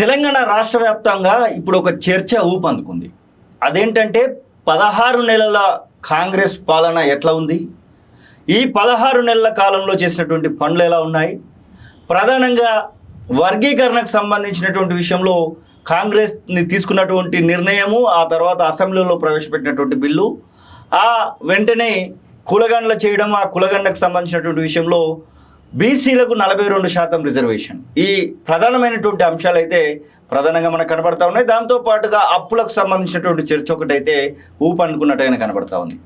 తెలంగాణ రాష్ట్ర వ్యాప్తంగా ఇప్పుడు ఒక చర్చ ఊపందుకుంది. అదేంటంటే 16 నెలల కాంగ్రెస్ పాలన ఎట్లా ఉంది, ఈ 16 నెలల కాలంలో చేసినటువంటి పనులు ఎలా ఉన్నాయి, ప్రధానంగా వర్గీకరణకు సంబంధించినటువంటి విషయంలో కాంగ్రెస్ని తీసుకున్నటువంటి నిర్ణయము, ఆ తర్వాత అసెంబ్లీలో ప్రవేశపెట్టినటువంటి బిల్లు, ఆ వెంటనే కులగణన చేయడం, ఆ కులగణనకు సంబంధించినటువంటి విషయంలో బీసీలకు 42% రిజర్వేషన్, ఈ ప్రధానమైనటువంటి అంశాలు అయితే ప్రధానంగా మనకు కనబడతా ఉన్నాయి. దాంతోపాటుగా అప్పులకు సంబంధించినటువంటి చర్చ ఒకటైతే ఊపనుకున్నట్టుగా కనబడతా ఉంది.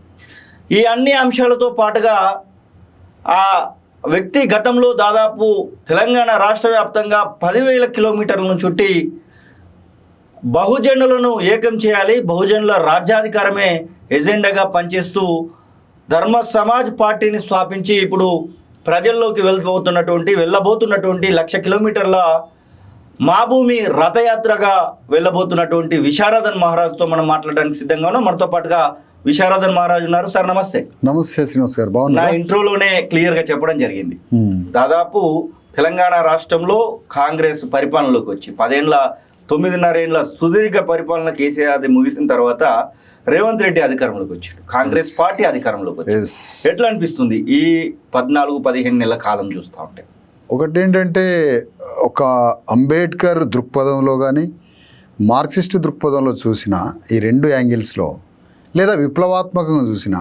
ఈ అన్ని అంశాలతో పాటుగా ఆ వ్యక్తి గతంలో దాదాపు తెలంగాణ రాష్ట్ర వ్యాప్తంగా 10,000 కిలోమీటర్లను చుట్టి బహుజనులను ఏకం చేయాలి, బహుజనుల రాజ్యాధికారమే ఎజెండాగా పనిచేస్తూ ధర్మ సమాజ్ పార్టీని స్థాపించి ఇప్పుడు ప్రజల్లోకి వెళ్ళబోతున్నటువంటి 1,00,000 కిలోమీటర్ల మా భూమి రథయాత్రగా వెళ్ళబోతున్నటువంటి విశారదన్ మహారాజుతో మనం మాట్లాడడానికి సిద్ధంగా ఉన్నాం. మనతో పాటుగా విశారదన్ మహారాజు ఉన్నారు. సార్ నమస్తే. నమస్తే శ్రీనివాస్ గారు, బాగున్నా. నా ఇంట్రోలోనే క్లియర్గా చెప్పడం జరిగింది. దాదాపు తెలంగాణ రాష్ట్రంలో కాంగ్రెస్ పరిపాలనలోకి వచ్చి 9.5 ఏళ్ల సుదీర్ఘ పరిపాలన కేసీఆర్ ముగిసిన తర్వాత రేవంత్ రెడ్డి అధికారంలోకి వచ్చాడు, కాంగ్రెస్ పార్టీ అధికారంలోకి వచ్చాడు. ఎట్లా అనిపిస్తుంది ఈ 14-15 నెలల కాలం చూస్తూ ఉంటే? ఒకటి ఏంటంటే, ఒక అంబేద్కర్ దృక్పథంలో కానీ మార్క్సిస్ట్ దృక్పథంలో చూసిన ఈ రెండు యాంగిల్స్లో, లేదా విప్లవాత్మకంగా చూసిన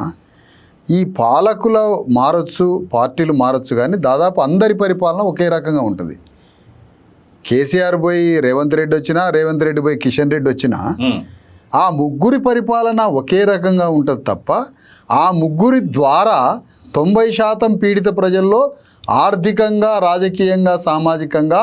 ఈ పాలకుల మారచ్చు, పార్టీలు మారచ్చు, కానీ దాదాపు అందరి పరిపాలన ఒకే రకంగా ఉంటుంది. కేసీఆర్ పోయి రేవంత్ రెడ్డి వచ్చినా, రేవంత్ రెడ్డి పోయి కిషన్ రెడ్డి వచ్చినా ఆ ముగ్గురి పరిపాలన ఒకే రకంగా ఉంటుంది తప్ప, ఆ ముగ్గురి ద్వారా 90% పీడిత ప్రజల్లో ఆర్థికంగా, రాజకీయంగా, సామాజికంగా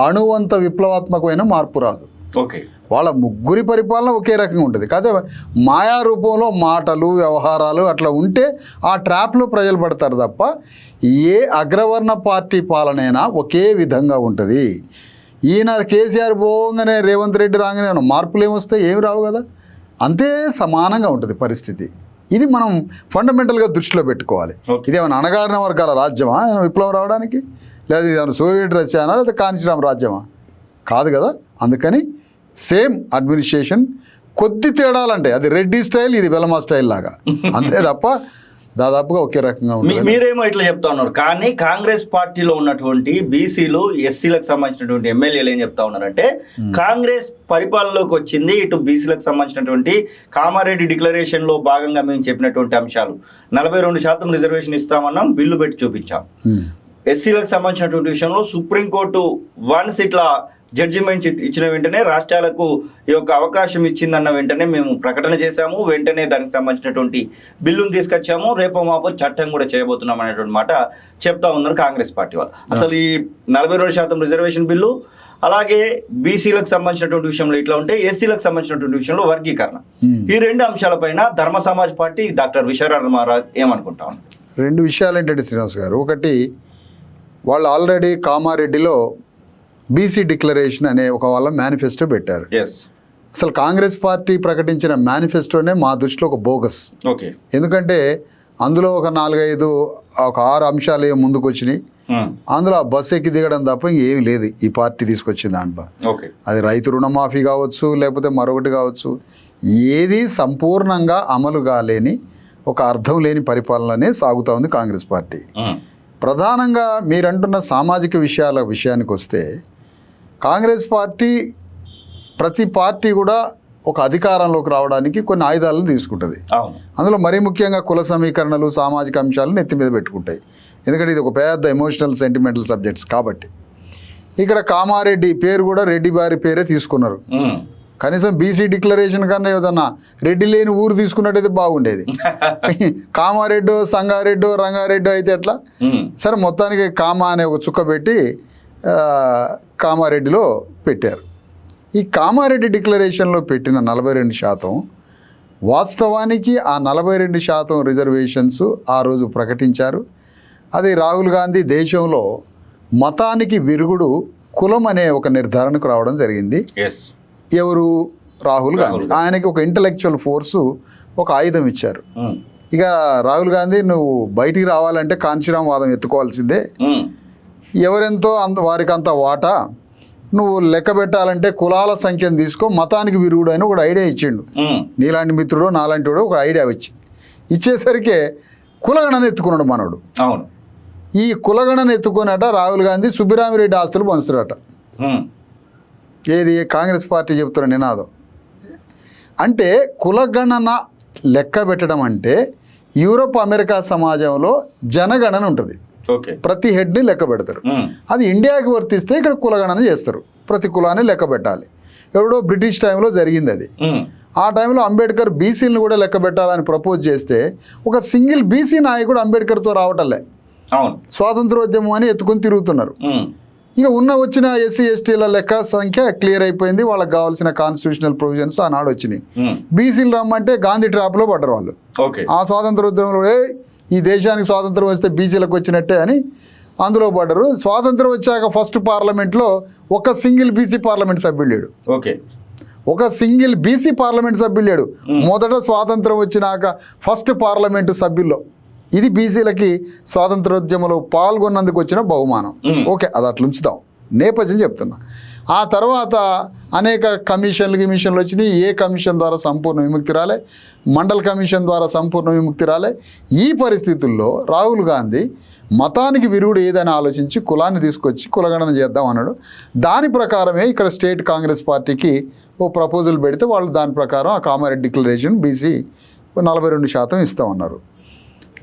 అణువంత విప్లవాత్మకమైన మార్పు రాదు. ఓకే, వాళ్ళ ముగ్గురి పరిపాలన ఒకే రకంగా ఉంటుంది. కాకపోతే మాయా రూపంలో మాటలు, వ్యవహారాలు అట్లా ఉంటే ఆ ట్రాప్లో ప్రజలు పడతారు తప్ప ఏ అగ్రవర్ణ పార్టీ పాలనైనా ఒకే విధంగా ఉంటుంది. ఈయన కేసీఆర్ పోగానే రేవంత్ రెడ్డి రాగానే మార్పులు ఏమొస్తాయి? ఏమి రావు కదా, అంతే సమానంగా ఉంటుంది పరిస్థితి. ఇది మనం ఫండమెంటల్గా దృష్టిలో పెట్టుకోవాలి. ఇదేమైనా అణగారిన వర్గాల రాజ్యమా విప్లవం రావడానికి? లేదా ఇదేమైనా సోవియట్ రష్యానా, లేదా కాంచీరామ్ రాజ్యమా? కాదు కదా. అందుకని సేమ్ అడ్మినిస్ట్రేషన్, కొద్ది తేడాలంటే అది రెడ్డి స్టైల్, ఇది వెలమా స్టైల్ లాగా, అంతే తప్ప దాదాపుగా ఒకే రకంగా ఉంటుంది. మీరేమో ఇట్లా చెప్తా ఉన్నారు, కానీ కాంగ్రెస్ పార్టీలో ఉన్నటువంటి బీసీలు, ఎస్సీలకు సంబంధించినటువంటి ఎమ్మెల్యేలు ఏం చెప్తా ఉన్నారంటే, కాంగ్రెస్ పరిపాలనలోకి వచ్చింది, ఇటు బీసీలకు సంబంధించినటువంటి కామారెడ్డి డిక్లరేషన్ లో భాగంగా మేము చెప్పినటువంటి అంశాలు 42% రిజర్వేషన్ ఇస్తామన్నాం, బిల్లు పెట్టి చూపించాం. ఎస్సీలకు సంబంధించినటువంటి విషయంలో సుప్రీంకోర్టు వన్స్ ఇట్లా జడ్జిమెంట్ ఇచ్చిన వెంటనే రాష్ట్రాలకు ఈ యొక్క అవకాశం ఇచ్చిందన్న వెంటనే మేము ప్రకటన చేశాము, వెంటనే దానికి సంబంధించినటువంటి బిల్లును తీసుకొచ్చాము, రేపు మాపు చట్టం కూడా చేయబోతున్నాం అనేటువంటి మాట చెప్తా ఉన్నారు కాంగ్రెస్ పార్టీ వాళ్ళు. అసలు ఈ 42% రిజర్వేషన్ బిల్లు, అలాగే బీసీలకు సంబంధించినటువంటి విషయంలో ఇట్లా ఉంటే, ఎస్సీలకు సంబంధించినటువంటి విషయంలో వర్గీకరణ, ఈ రెండు అంశాలపైన ధర్మ సమాజ్ పార్టీ డాక్టర్ విశారదన్ మహారాజ్ ఏమనుకుంటా ఉన్నారు? రెండు విషయాలు ఏంటంటే శ్రీనివాస్ గారు, ఒకటి వాళ్ళు ఆల్రెడీ కామారెడ్డిలో బీసీ డిక్లరేషన్ అనే ఒక వాళ్ళ మేనిఫెస్టో పెట్టారు. అసలు కాంగ్రెస్ పార్టీ ప్రకటించిన మేనిఫెస్టోనే మా దృష్టిలో ఒక బోగస్. ఓకే, ఎందుకంటే అందులో ఒక 6 అంశాలు ముందుకు వచ్చినాయి. అందులో ఆ బస్సు ఎక్కి దిగడం తప్ప ఇంకేమీ లేదు ఈ పార్టీ తీసుకొచ్చిన దాంట్లో. అది రైతు రుణమాఫీ కావచ్చు, లేకపోతే మరొకటి కావచ్చు, ఏది సంపూర్ణంగా అమలు కాలేని ఒక అర్థం లేని పరిపాలననే సాగుతూ ఉంది కాంగ్రెస్ పార్టీ. ప్రధానంగా మీరంటున్న సామాజిక విషయానికి వస్తే, కాంగ్రెస్ పార్టీ ప్రతి పార్టీ కూడా ఒక అధికారంలోకి రావడానికి కొన్ని ఆయుధాలను తీసుకుంటుంది. అందులో మరీ ముఖ్యంగా కుల సమీకరణలు, సామాజిక అంశాలను ఎత్తి మీద పెట్టుకుంటాయి. ఎందుకంటే ఇది ఒక పెద్ద ఎమోషనల్, సెంటిమెంటల్ సబ్జెక్ట్స్ కాబట్టి. ఇక్కడ కామారెడ్డి పేరు కూడా రెడ్డి వారి పేరే తీసుకున్నారు. కనీసం బీసీ డిక్లరేషన్ కన్నా ఏదన్నా రెడ్డి లేని ఊరు తీసుకున్నట్టయితే బాగుండేది. కామారెడ్డో, సంగారెడ్డో, రంగారెడ్డో అయితే ఎట్లా? సరే, మొత్తానికి కామా అనే ఒక చుక్క పెట్టి కామారెడ్డిలో పెట్టారు. ఈ కామారెడ్డి డిక్లరేషన్లో పెట్టిన 42% వాస్తవానికి ఆ 42% రిజర్వేషన్స్ ఆ రోజు ప్రకటించారు. అది రాహుల్ గాంధీ దేశంలో మతానికి విరుగుడు, కులం అనే ఒక నిర్ధారణకు రావడం జరిగింది. ఎవరు? రాహుల్ గాంధీ. ఆయనకి ఒక ఇంటలెక్చువల్ ఫోర్సు, ఒక ఆయుధం ఇచ్చారు. ఇక రాహుల్ గాంధీ, నువ్వు బయటికి రావాలంటే కాంచీరామ్ వాదం ఎత్తుకోవాల్సిందే, ఎవరెంతో వారికి అంత వాటా, నువ్వు లెక్క పెట్టాలంటే కులాల సంఖ్యను తీసుకో, మతానికి విరుగుడు అని ఒక ఐడియా ఇచ్చిండు. నీలాంటి మిత్రుడు నాలాంటి వాడు ఒక ఐడియా వచ్చింది. ఇచ్చేసరికి కులగణన ఎత్తుకున్నాడు మనోడు. అవును. ఈ కులగణన ఎత్తుకున్నట రాహుల్ గాంధీ సుబ్బిరామిరెడ్డి ఆస్తులు పంచుతాడట. ఏది కాంగ్రెస్ పార్టీ చెప్తున్న నినాదం అంటే కులగణన లెక్క పెట్టడం అంటే యూరోప్ అమెరికా సమాజంలో జనగణన ఉంటుంది. ఓకే. ప్రతి హెడ్ని లెక్క పెడతారు. అది ఇండియాకి వర్తిస్తే ఇక్కడ కులగణన చేస్తారు. ప్రతి కులాన్ని లెక్క పెట్టాలి. ఎవడో బ్రిటిష్ టైంలో జరిగింది అది. ఆ టైంలో అంబేద్కర్ బీసీలను కూడా లెక్క పెట్టాలని ప్రపోజ్ చేస్తే ఒక సింగిల్ బీసీ నాయకుడు అంబేద్కర్తో రావటంలే. అవును. స్వాతంత్రోద్యమం అని ఎత్తుకొని తిరుగుతున్నారు. ఇక వచ్చిన ఎస్సీ ఎస్టీల లెక్క సంఖ్య క్లియర్ అయిపోయింది. వాళ్ళకి కావాల్సిన కాన్స్టిట్యూషనల్ ప్రొవిజన్స్ ఆనాడు వచ్చినాయి. బీసీలు రమ్మంటే గాంధీ ట్రాప్లో పడ్డారు వాళ్ళు. ఆ స్వాతంత్రోద్యమంలో ఈ దేశానికి స్వాతంత్రం వస్తే బీసీలకు వచ్చినట్టే అని అందులో పడ్డారు. స్వాతంత్రం వచ్చాక ఫస్ట్ పార్లమెంట్లో ఒక సింగిల్ బీసీ పార్లమెంట్ సభ్యుడు లేడు. ఓకే. ఒక సింగిల్ బీసీ పార్లమెంట్ సభ్యుడు లేడు. మొదట స్వాతంత్రం వచ్చినాక ఫస్ట్ పార్లమెంటు సభ్యుల్లో ఇది బీసీలకి స్వాతంత్రోద్యమంలో పాల్గొన్నందుకు వచ్చిన బహుమానం. ఓకే, అది అట్లా ఉంచుతాం, నేపథ్యం చెప్తున్నా. ఆ తర్వాత అనేక కమిషన్లు వచ్చినాయి. ఏ కమిషన్ ద్వారా సంపూర్ణ విముక్తి రాలే, మండల్ కమిషన్ ద్వారా సంపూర్ణ విముక్తి రాలే. ఈ పరిస్థితుల్లో రాహుల్ గాంధీ మతానికి విరుగుడు ఏదని ఆలోచించి కులాన్ని తీసుకొచ్చి కులగణన చేద్దాం అన్నాడు. దాని ప్రకారమే ఇక్కడ స్టేట్ కాంగ్రెస్ పార్టీకి ఓ ప్రపోజల్ పెడితే వాళ్ళు దాని ప్రకారం ఆ కామారెడ్డి డిక్లరేషన్ బీసీ 42% ఇస్తామన్నారు.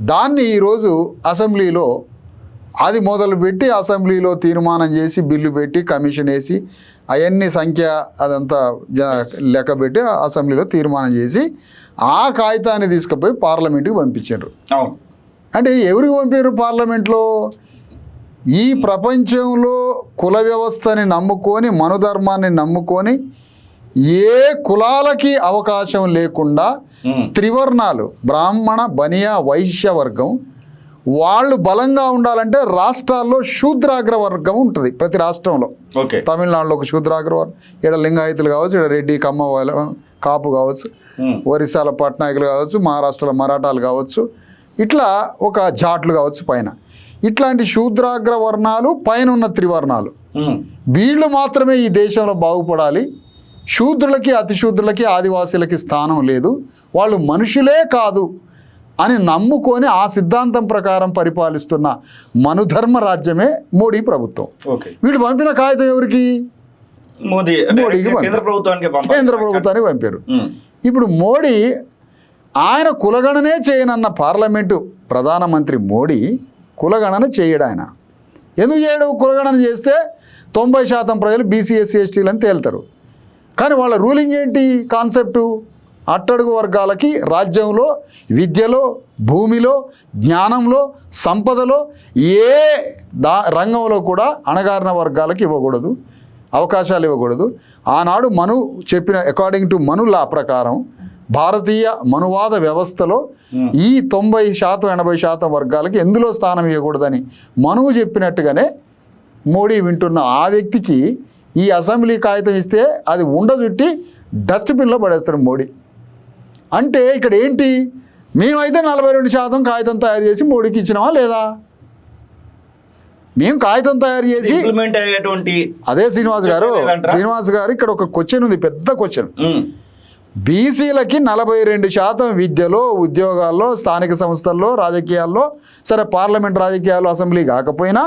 దాన్ని ఈరోజు అసెంబ్లీలో అది మొదలుపెట్టి అసెంబ్లీలో తీర్మానం చేసి బిల్లు పెట్టి కమిషన్ వేసి అవన్నీ సంఖ్య అదంతా లెక్క పెట్టి అసెంబ్లీలో తీర్మానం చేసి ఆ కాగితాన్ని తీసుకుపోయి పార్లమెంట్కి పంపించారు. అంటే ఎవరికి పంపారు పార్లమెంట్లో? ఈ ప్రపంచంలో కుల వ్యవస్థని నమ్ముకొని మనుధర్మాన్ని నమ్ముకొని ఏ కులాలకి అవకాశం లేకుండా త్రివర్ణాలు బ్రాహ్మణ బనియా వైశ్య వర్గం వాళ్ళు బలంగా ఉండాలంటే రాష్ట్రాల్లో శూద్రాగ్ర వర్గం ఉంటుంది ప్రతి రాష్ట్రంలో. తమిళనాడులో ఒక శూద్రాగ్ర వర్గం, ఇక్కడ లింగాయతులు కావచ్చు, ఇక్కడ రెడ్డి కమ్మ కాపు కావచ్చు, ఒరిస్సాల పట్నాయకులు కావచ్చు, మహారాష్ట్రలో మరాఠాలు కావచ్చు, ఇట్లా ఒక జాట్లు కావచ్చు పైన. ఇట్లాంటి శూద్రాగ్ర వర్ణాలు పైన ఉన్న త్రివర్ణాలు వీళ్ళు మాత్రమే ఈ దేశంలో బాగుపడాలి. శూద్రులకి అతిశూద్రులకి ఆదివాసీలకి స్థానం లేదు, వాళ్ళు మనుషులే కాదు అని నమ్ముకొని ఆ సిద్ధాంతం ప్రకారం పరిపాలిస్తున్న మనుధర్మ రాజ్యమే మోడీ ప్రభుత్వం. వీళ్ళు పంపిన కాగితం ఎవరికి? మోడీకి కేంద్ర ప్రభుత్వానికి పంపారు. ఇప్పుడు మోడీ ఆయన కులగణనే చేయనన్న పార్లమెంటు ప్రధానమంత్రి మోడీ కులగణన చేయడు. ఆయన ఎందుకు చేయడు? కులగణన చేస్తే 90% ప్రజలు బీసీ ఎస్సీ ఎస్టీలని తేలుతారు. కానీ వాళ్ళ రూలింగ్ ఏంటి? కాన్సెప్టు అట్టడుగు వర్గాలకి రాజ్యంలో, విద్యలో, భూమిలో, జ్ఞానంలో, సంపదలో ఏ రంగంలో కూడా అణగారిన వర్గాలకు ఇవ్వకూడదు, అవకాశాలు ఇవ్వకూడదు. ఆనాడు మను చెప్పిన అకార్డింగ్ టు మను లా ప్రకారం భారతీయ మనువాద వ్యవస్థలో ఈ 90% 80% వర్గాలకి ఎందులో స్థానం ఇవ్వకూడదని మనువు చెప్పినట్టుగానే మోడీ వింటున్న ఆ వ్యక్తికి ఈ అసెంబ్లీ కాగితం ఇస్తే అది ఉండజుట్టి డస్ట్బిన్లో పడేస్తాడు మోడీ. అంటే ఇక్కడ ఏంటి? మేమైతే 42% కాగితం తయారు చేసి మోడీకి ఇచ్చినామా లేదా? మేము కాగితం తయారు చేసి అదే శ్రీనివాస్ గారు ఇక్కడ ఒక క్వశ్చన్ ఉంది, పెద్ద క్వశ్చన్. బీసీలకి 42% విద్యలో, ఉద్యోగాల్లో, స్థానిక సంస్థల్లో, రాజకీయాల్లో, సరే పార్లమెంట్ రాజకీయాలు అసెంబ్లీ కాకపోయినా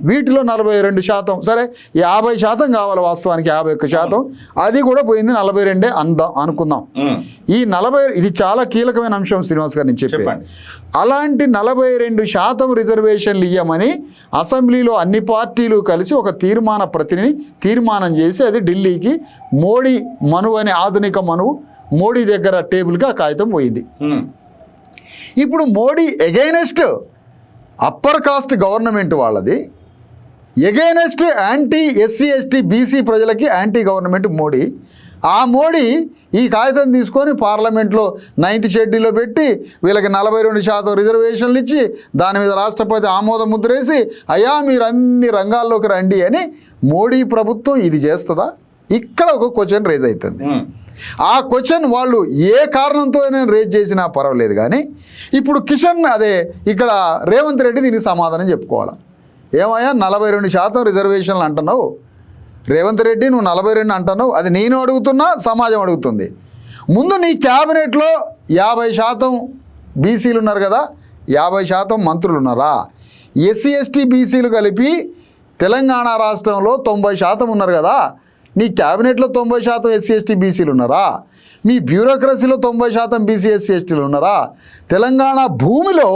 వీటిలో 42%, సరే 50% కావాలి వాస్తవానికి, 51%, అది కూడా పోయింది 42 అనుకుందాం. ఈ 40 ఇది చాలా కీలకమైన అంశం శ్రీనివాస్ గారు నేను చెప్పేది. అలాంటి 42% రిజర్వేషన్లు ఇవ్వమని అసెంబ్లీలో అన్ని పార్టీలు కలిసి ఒక తీర్మాన ప్రతిని తీర్మానం చేసి అది ఢిల్లీకి మోడీ మనువు అనే ఆధునిక మనువు మోడీ దగ్గర టేబుల్కి ఆ కాగితం పోయింది. ఇప్పుడు Modi against upper caste government వాళ్ళది, against anti SC ST BC ప్రజలకి యాంటీ గవర్నమెంట్ మోడీ. ఆ మోడీ ఈ కాగితం తీసుకొని పార్లమెంట్లో 9th షెడ్యూల్లో పెట్టి వీళ్ళకి 42% రిజర్వేషన్లు ఇచ్చి దాని మీద రాష్ట్రపతి ఆమోద ముద్రేసి అయ్యా మీరు అన్ని రంగాల్లోకి రండి అని మోడీ ప్రభుత్వం ఇది చేస్తుందా? ఇక్కడ ఒక క్వశ్చన్ రేజ్ అవుతుంది. ఆ క్వశ్చన్ వాళ్ళు ఏ కారణంతో రేజ్ చేసినా పర్వాలేదు, కానీ ఇప్పుడు ఇక్కడ రేవంత్ రెడ్డి దీనికి సమాధానం చెప్పుకోవాలి. ఏమయ్యా 42% రిజర్వేషన్లు అంటున్నావు, రేవంత్ రెడ్డి నువ్వు 42 అంటున్నావు, అది నేను అడుగుతున్నా, సమాజం అడుగుతుంది. ముందు నీ క్యాబినెట్లో 50% బీసీలు ఉన్నారు కదా, 50% మంత్రులు ఉన్నారా? ఎస్సీ ఎస్టీ బీసీలు కలిపి తెలంగాణ రాష్ట్రంలో 90% ఉన్నారు కదా, నీ క్యాబినెట్లో 90% ఎస్సీ ఎస్టీ బీసీలు ఉన్నారా? మీ బ్యూరోక్రసీలో 90% బీసీ ఎస్సీ ఎస్టీలు ఉన్నారా? తెలంగాణ భూమిలో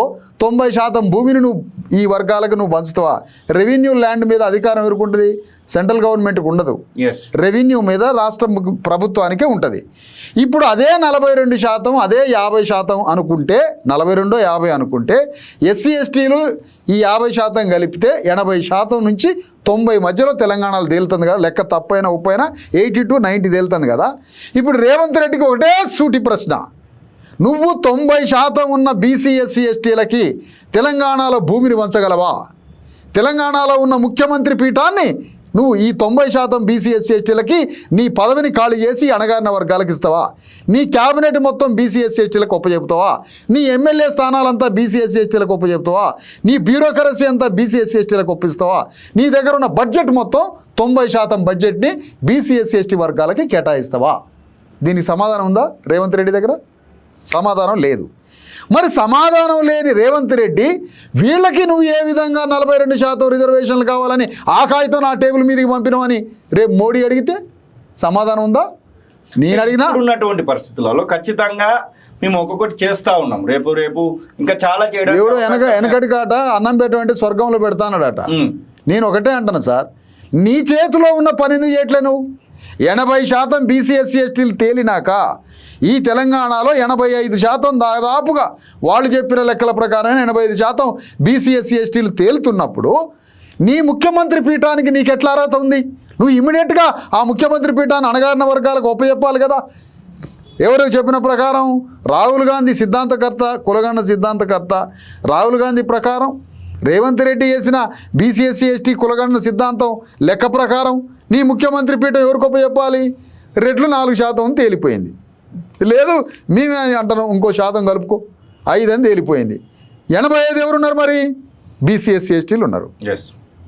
90% భూమిని నువ్వు ఈ వర్గాలకు నువ్వు పంచుతావా? రెవెన్యూ ల్యాండ్ మీద అధికారం ఎవరుకుంటుంది? సెంట్రల్ గవర్నమెంట్కి ఉండదు, రెవెన్యూ మీద రాష్ట్ర ప్రభుత్వానికే ఉంటుంది. ఇప్పుడు అదే 42%, అదే 50% అనుకుంటే, 42-50 అనుకుంటే, ఎస్సీ ఎస్టీలు ఈ 50% కలిపితే 80% నుంచి 90 మధ్యలో తెలంగాణలో తేలుతుంది కదా, లెక్క తప్పైనా ఉప్పైనా 80-90 తేలుతుంది కదా. ఇప్పుడు రేవంత్ రెడ్డికి ఒకటే సూటి ప్రశ్న, నువ్వు 90% ఉన్న బీసీ ఎస్సీ ఎస్టీలకి తెలంగాణలో భూమిని పంచగలవా? తెలంగాణలో ఉన్న ముఖ్యమంత్రి పీఠాన్ని నువ్వు ఈ 90% బీసీ ఎస్సీ ఎస్టీలకి నీ పదవిని ఖాళీ చేసి అణగారిన వర్గాలకు ఇస్తావా? నీ క్యాబినెట్ మొత్తం బీసీ ఎస్సీ ఎస్టీలకు ఒప్పచెప్తావా? నీ ఎమ్మెల్యే స్థానాలంతా బీసీ ఎస్సీ ఎస్టీలకు ఒప్పచెప్తావా? నీ బ్యూరోక్రసీ అంతా బీసీ ఎస్సీ ఎస్టీలకు ఒప్పిస్తావా? నీ దగ్గర ఉన్న బడ్జెట్ మొత్తం 90% బడ్జెట్ని బీసీ ఎస్సీ ఎస్టీ వర్గాలకి కేటాయిస్తావా? దీనికి సమాధానం ఉందా రేవంత్ రెడ్డి దగ్గర? సమాధానం లేదు. మరి సమాధానం లేని రేవంత్ రెడ్డి వీళ్ళకి నువ్వు ఏ విధంగా 42% రిజర్వేషన్లు కావాలని ఆ కాగితం నా టేబుల్ మీదకి పంపినామని రేపు మోడీ అడిగితే సమాధానం ఉందా? నేను అడిగినా ఉన్నటువంటి పరిస్థితులలో ఖచ్చితంగా మేము ఒక్కొక్కటి చేస్తూ ఉన్నాం. రేపు ఇంకా చాలా చేయడం. దేవుడు వెనకటి కాట అన్నం పెట్టమంటే స్వర్గంలో పెడతానడట. నేను ఒకటే అంటాను సార్, నీ చేతిలో ఉన్న పని ఎందుకు చేయట్లే నువ్వు? 80% బీసీ ఎస్సీ ఎస్టీలు తేలినాక ఈ తెలంగాణలో 85% దాదాపుగా వాళ్ళు చెప్పిన లెక్కల ప్రకారం 85% బీసీ ఎస్సీ ఎస్టీలు తేలుతున్నప్పుడు నీ ముఖ్యమంత్రి పీఠానికి నీకు ఎట్లా అర్హత ఉంది? నువ్వు ఇమీడియట్గా ఆ ముఖ్యమంత్రి పీఠాన్ని అణగారిన వర్గాలకు ఒప్పచెప్పాలి కదా. ఎవరు చెప్పిన ప్రకారం రాహుల్ గాంధీ సిద్ధాంతకర్త, కులగణ సిద్ధాంతకర్త రాహుల్ గాంధీ ప్రకారం రేవంత్ రెడ్డి చేసిన బీసీ ఎస్సీ ఎస్టీ కులగణ సిద్ధాంతం లెక్క ప్రకారం నీ ముఖ్యమంత్రి పీఠం ఎవరికి ఒప్పచెప్పాలి? రెడ్లు 4% తేలిపోయింది. లేదు మేమే అంటున్నాం ఇంకో శాతం కలుపుకో 5 అని తేలిపోయింది. 85 ఎవరున్నారు? మరి బీసీ ఎస్సీ ఎస్టీలు ఉన్నారు.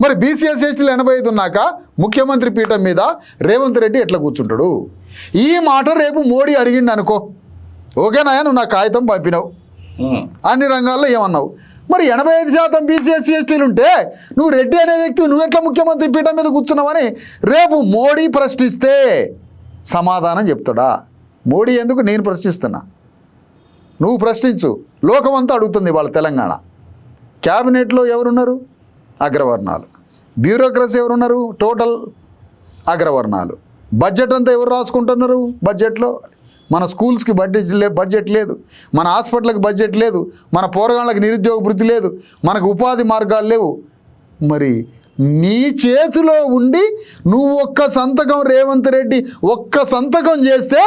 మరి బీసీ ఎస్సీ ఎస్టీలు 85 ఉన్నాక ముఖ్యమంత్రి పీఠం మీద రేవంత్ రెడ్డి ఎట్లా కూర్చుంటాడు? ఈ మాట రేపు మోడీ అడిగిండు అనుకో, ఓకేనా నువ్వు నా కాగితం పంపినావు, అన్ని రంగాల్లో ఏమన్నావు, మరి 85% బీసీ ఎస్సీ ఎస్టీలు ఉంటే నువ్వు రెడ్డి అనే వ్యక్తి నువ్వు ఎట్లా ముఖ్యమంత్రి పీఠం మీద కూర్చున్నావని రేపు మోడీ ప్రశ్నిస్తే సమాధానం చెప్తాడా? మోడీ ఎందుకు, నేను ప్రశ్నిస్తున్నా, నువ్వు ప్రశ్నించు. లోకమంతా అడుగుతుంది వాళ్ళ తెలంగాణ. క్యాబినెట్లో ఎవరున్నారు? అగ్రవర్ణాలు. బ్యూరోక్రసీ ఎవరున్నారు? టోటల్ అగ్రవర్ణాలు. బడ్జెట్ అంతా ఎవరు రాసుకుంటున్నారు? బడ్జెట్లో మన స్కూల్స్కి బడ్జెట్ లేదు, మన హాస్పిటల్కి బడ్జెట్ లేదు, మన పోరగాళ్ళకి నిరుద్యోగ వృత్తి లేదు, మనకు ఉపాధి మార్గాలు లేవు. మరి నీ చేతిలో ఉండి నువ్వు ఒక్క సంతకం రేవంత్ రెడ్డి ఒక్క సంతకం చేస్తే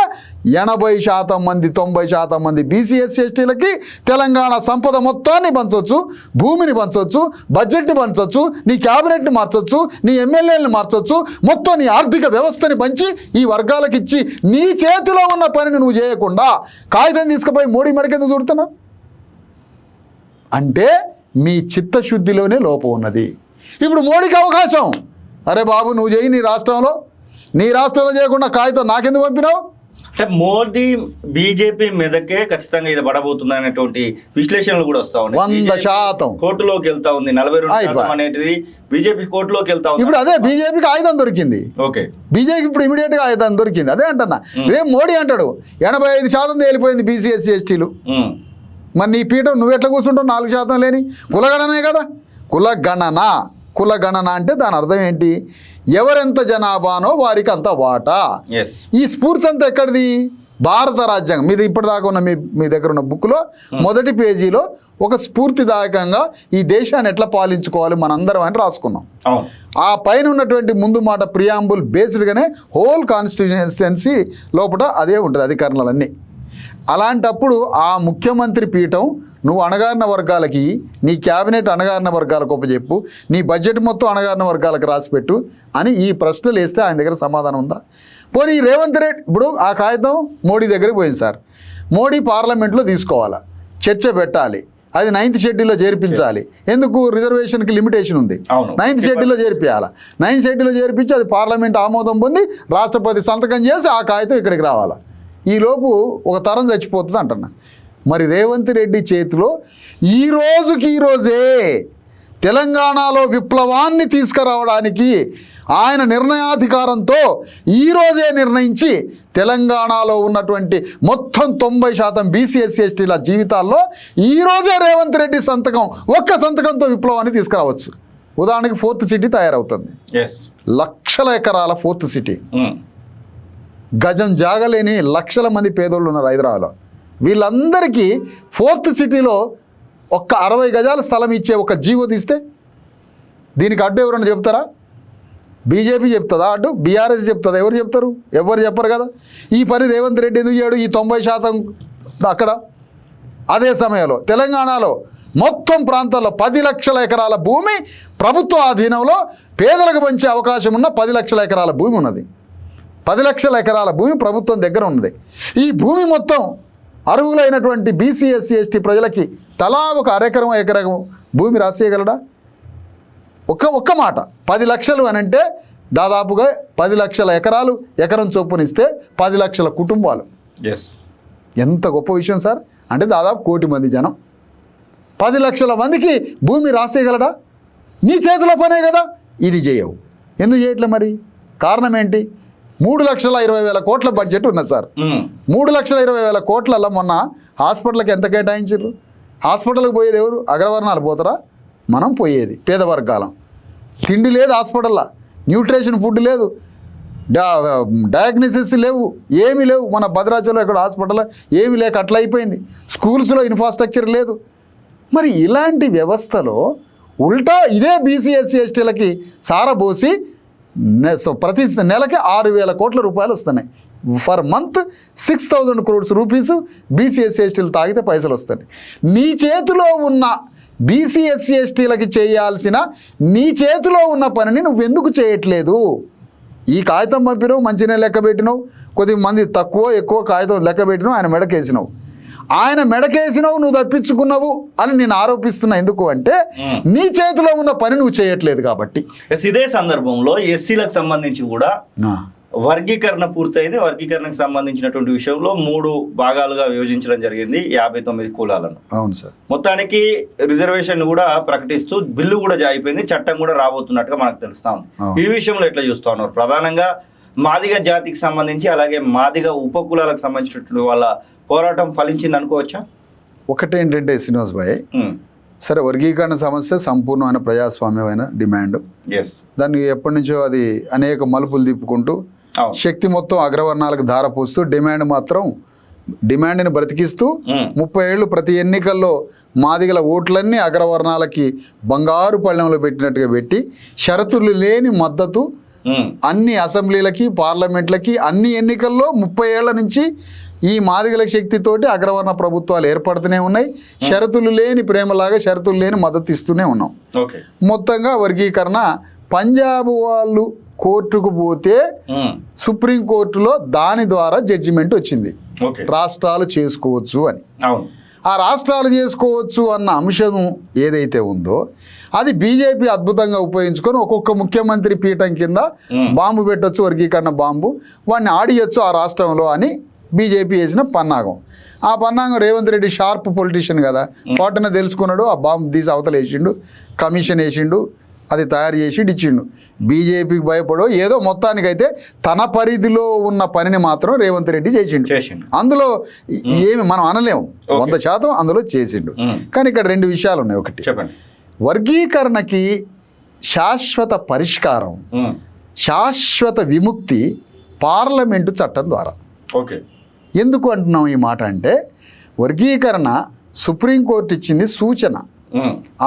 80% మంది 90% మంది బీసీ ఎస్సీ ఎస్టీలకి తెలంగాణ సంపద మొత్తాన్ని పంచవచ్చు, భూమిని పంచవచ్చు, బడ్జెట్ని పంచవచ్చు, నీ క్యాబినెట్ని మార్చవచ్చు, నీ ఎమ్మెల్యేలను మార్చవచ్చు, మొత్తం నీ ఆర్థిక వ్యవస్థని పంచి ఈ వర్గాలకు ఇచ్చి నీ చేతిలో ఉన్న పనిని నువ్వు చేయకుండా కాగితం తీసుకుపోయి మోడీ మెడకెందుకు చూడుతున్నావు? అంటే మీ చిత్తశుద్ధిలోనే లోపం ఉన్నది. ఇప్పుడు మోడీకి అవకాశం, అరే బాబు నువ్వు చేయి నీ రాష్ట్రంలో చేయకుండా కాగితం నాకెందుకు పంపినావు? అంటే మోదీ బీజేపీ మీదకే ఖచ్చితంగా ఇది పడబోతుంది అనేటువంటి విశ్లేషణలు కూడా వస్తా ఉన్నాయి. 100% కోర్టులోకి వెళ్తా ఉంది. 42% అనేది బీజేపీ కోర్టులోకి వెళ్తా ఉంది. ఇప్పుడు అదే బీజేపీకి ఆయుధం దొరికింది. ఓకే, బీజేపీ ఇప్పుడు ఇమీడియట్ గా ఆయుధం దొరికింది. అదే అంటున్నా, రేపు మోడీ అంటాడు 85% తేలిపోయింది బీసీ ఎస్సీ ఎస్టీలు. మరి నీ పీఠం నువ్వు ఎట్లా కూర్చుంటావు? 4% లేని కులగణనే కదా. కులగణన అంటే దాని అర్థం ఏంటి? ఎవరెంత జనాభానో వారికి అంత వాటా. ఈ స్ఫూర్తి అంతా ఎక్కడిది? భారత రాజ్యాంగం మీది ఇప్పటిదాకా ఉన్న మీ దగ్గర ఉన్న బుక్లో మొదటి పేజీలో ఒక స్ఫూర్తిదాయకంగా ఈ దేశాన్ని ఎట్లా పాలించుకోవాలి మనందరం అని రాసుకున్నాం. ఆ పైన ఉన్నటువంటి ముందు మాట ప్రియాంబుల్ బేస్డ్గానే హోల్ కాన్స్టిట్యుయెన్సీ లోపల అదే ఉంటుంది, అధికారాలన్నీ. అలాంటప్పుడు ఆ ముఖ్యమంత్రి పీఠం నువ్వు అణగారిన వర్గాలకి, నీ క్యాబినెట్ అణగారిన వర్గాలకు ఒప్పచెప్పు, నీ బడ్జెట్ మొత్తం అణగారిన వర్గాలకు రాసిపెట్టు అని ఈ ప్రశ్నలు వేస్తే ఆయన దగ్గర సమాధానం ఉందా? పోనీ రేవంత్ రెడ్డి ఇప్పుడు ఆ కాగితం మోడీ దగ్గరికి పోయింది సార్, మోడీ పార్లమెంట్లో తీసుకోవాలా, చర్చ పెట్టాలి, అది 9th షెడ్యూల్లో చేర్పించాలి. ఎందుకు? రిజర్వేషన్కి లిమిటేషన్ ఉంది. అవును. 9th షెడ్యూల్లో చేర్పియాలి. 9th షెడ్యూల్లో చేర్పించి అది పార్లమెంట్ ఆమోదం పొంది రాష్ట్రపతి సంతకం చేసి ఆ కాగితం ఇక్కడికి రావాలి. ఈలోపు ఒక తరం చచ్చిపోతుంది అంటున్నా. మరి రేవంత్ రెడ్డి చేతిలో ఈ రోజే తెలంగాణలో విప్లవాన్ని తీసుకురావడానికి ఆయన నిర్ణయాధికారంతో ఈరోజే నిర్ణయించి తెలంగాణలో ఉన్నటువంటి మొత్తం 90% బీసీ ఎస్సీ ఎస్టీల జీవితాల్లో ఈరోజే రేవంత్ రెడ్డి సంతకం, ఒక్క సంతకంతో విప్లవాన్ని తీసుకురావచ్చు. ఉదాహరణకి 4th సిటీ తయారవుతుంది. లక్షల ఎకరాల 4th సిటీ, గజం జాగలేని లక్షల మంది పేదోళ్ళు ఉన్నారు హైదరాబాద్లో. వీళ్ళందరికీ 4th సిటీలో ఒక్క 60 గజాల స్థలం ఇచ్చే ఒక జీవో తీస్తే దీనికి అడ్డు ఎవరన్నా చెప్తారా? బీజేపీ చెప్తుందా అడ్డు? బీఆర్ఎస్ చెప్తుందా? ఎవరు చెప్తారు? ఎవరు చెప్పరు కదా. ఈ పని రేవంత్ రెడ్డి ఎందుకు చేయడు? ఈ 90% అక్కడ. అదే సమయంలో తెలంగాణలో మొత్తం ప్రాంతాల్లో 10 లక్షల ఎకరాల భూమి ప్రభుత్వ ఆధీనంలో పేదలకు పంచే అవకాశం ఉన్న 10 లక్షల ఎకరాల భూమి ఉన్నది. 10 లక్షల ఎకరాల భూమి ప్రభుత్వం దగ్గర ఉన్నది. ఈ భూమి మొత్తం అర్హులైనటువంటి బీసీ ఎస్సీ ఎస్టీ ప్రజలకి తలా ఒక ఎకరం భూమి రాసేయగలడా? ఒక్క మాట 10 లక్షలు అని అంటే దాదాపుగా 10 లక్షల ఎకరాలు ఎకరం చొప్పునిస్తే 10 లక్షల కుటుంబాలు. ఎంత గొప్ప విషయం సార్. అంటే దాదాపు 1 కోటి మంది జనం 10 లక్షల మందికి భూమి రాసేయగలడా? నీ చేతిలో పనే కదా. ఇది చేయవు. ఎందుకు చేయట్లే మరి? కారణం ఏంటి? 3,20,000 కోట్ల బడ్జెట్ ఉన్నది సార్. 3,20,000 కోట్లలో మొన్న హాస్పిటల్కి ఎంత కేటాయించారు? హాస్పిటల్కి పోయేది ఎవరు? అగ్రవర్ణాలు పోతారా? మనం పోయేది పేద వర్గాలం. తిండి లేదు హాస్పిటల్లో, న్యూట్రిషన్ ఫుడ్ లేదు, డయాగ్నోసిస్ లేవు, ఏమీ లేవు. మన భద్రాచలంలో ఇక్కడ హాస్పిటల్లో ఏమీ లేక అట్లా అయిపోయింది. స్కూల్స్లో ఇన్ఫ్రాస్ట్రక్చర్ లేదు. మరి ఇలాంటి వ్యవస్థలో ఉల్టా ఇదే బీసీ ఎస్సీ ఎస్టీలకి సారబోసి ప్రతి నెలకి 6,000 కోట్ల రూపాయలు వస్తున్నాయి. For month 6,000 crores rupees BC SC ఎస్టీలు తాగితే పైసలు వస్తాయి. నీ చేతిలో ఉన్న బీసీ ఎస్సీ ఎస్టీలకి చేయాల్సిన నీ చేతిలో ఉన్న పనిని నువ్వెందుకు చేయట్లేదు? ఈ కాగితం పంపినావు, మంచినే లెక్క పెట్టినావు, కొద్దిమంది తక్కువ ఎక్కువ కాగితం లెక్క పెట్టినావు, ఆయన మెడకేసినావు. ఆయన మెడకేసినావు, నువ్వు తప్పించుకున్నావు అని నేను ఆరోపిస్తున్నా. ఎందుకు అంటే నీ చేతిలో ఉన్న పని నువ్వు చేయట్లేదు కాబట్టి. ఇదే సందర్భంలో ఎస్సీలకు సంబంధించి కూడా వర్గీకరణ పూర్తయింది. వర్గీకరణకు సంబంధించినటువంటి విషయంలో 3 భాగాలుగా విభజించడం జరిగింది, 59 కులాలను. అవును సార్. మొత్తానికి రిజర్వేషన్ కూడా ప్రకటిస్తూ బిల్లు కూడా అయిపోయింది, చట్టం కూడా రాబోతున్నట్టుగా మనకు తెలుస్తా ఉంది. ఈ విషయంలో ఎట్లా చూస్తా ఉన్నారు? ప్రధానంగా మాదిగ జాతికి సంబంధించి అలాగే మాదిగ ఉపకులాలకు సంబంధించినటువంటి వాళ్ళ పోరాటం ఫలించింది అనుకోవచ్చా? ఒకటేంటంటే శ్రీనివాస్ భాయ్, సరే వర్గీకరణ సమస్య సంపూర్ణమైన ప్రజాస్వామ్యమైన డిమాండ్. దాన్ని ఎప్పటి నుంచో అది అనేక మలుపులు తిప్పుకుంటూ శక్తి మొత్తం అగ్రవర్ణాలకు ధారపోస్తూ డిమాండ్ని బ్రతికిస్తూ 30 ఏళ్ళు ప్రతి ఎన్నికల్లో మాదిగల ఓట్లన్నీ అగ్రవర్ణాలకి బంగారు పళ్ళెంలో పెట్టినట్టుగా పెట్టి షరతులు లేని మద్దతు అన్ని అసెంబ్లీలకి పార్లమెంట్లకి అన్ని ఎన్నికల్లో 30 ఏళ్ల నుంచి ఈ మాదిగల శక్తితోటి అగ్రవర్ణ ప్రభుత్వాలు ఏర్పడుతూనే ఉన్నాయి. షరతులు లేని ప్రేమలాగా షరతులు లేని మద్దతు ఇస్తూనే ఉన్నాం. మొత్తంగా వర్గీకరణ పంజాబ్ వాళ్ళు కోర్టుకు పోతే సుప్రీంకోర్టులో దాని ద్వారా జడ్జిమెంట్ వచ్చింది, రాష్ట్రాలు చేసుకోవచ్చు అని. ఆ రాష్ట్రాలు చేసుకోవచ్చు అన్న అంశం ఏదైతే ఉందో అది బీజేపీ అద్భుతంగా ఉపయోగించుకొని ఒక్కొక్క ముఖ్యమంత్రి పీఠం కింద బాంబు పెట్టొచ్చు, వర్గీకరణ బాంబు, వాడిని ఆడియొచ్చు ఆ రాష్ట్రంలో అని బీజేపీ వేసిన పన్నాగం. ఆ పన్నాగం రేవంత్ రెడ్డి షార్ప్ పొలిటీషియన్ కదా, పాటన తెలుసుకున్నాడు, ఆ బాంబు తీసి అవతల వేసిండు, కమిషన్ వేసిండు, అది తయారు చేసి ఇచ్చిండు. బీజేపీకి భయపడో ఏదో మొత్తానికైతే తన పరిధిలో ఉన్న పనిని మాత్రం రేవంత్ రెడ్డి చేసిండు. అందులో ఏమి మనం అనలేము, 100% అందులో చేసిండు. కానీ ఇక్కడ 2 విషయాలు ఉన్నాయి. ఒకటి, వర్గీకరణకి శాశ్వత పరిష్కారం, శాశ్వత విముక్తి పార్లమెంటు చట్టం ద్వారా. ఎందుకు అంటున్నాం ఈ మాట అంటే, వర్గీకరణ సుప్రీంకోర్టు ఇచ్చింది సూచన,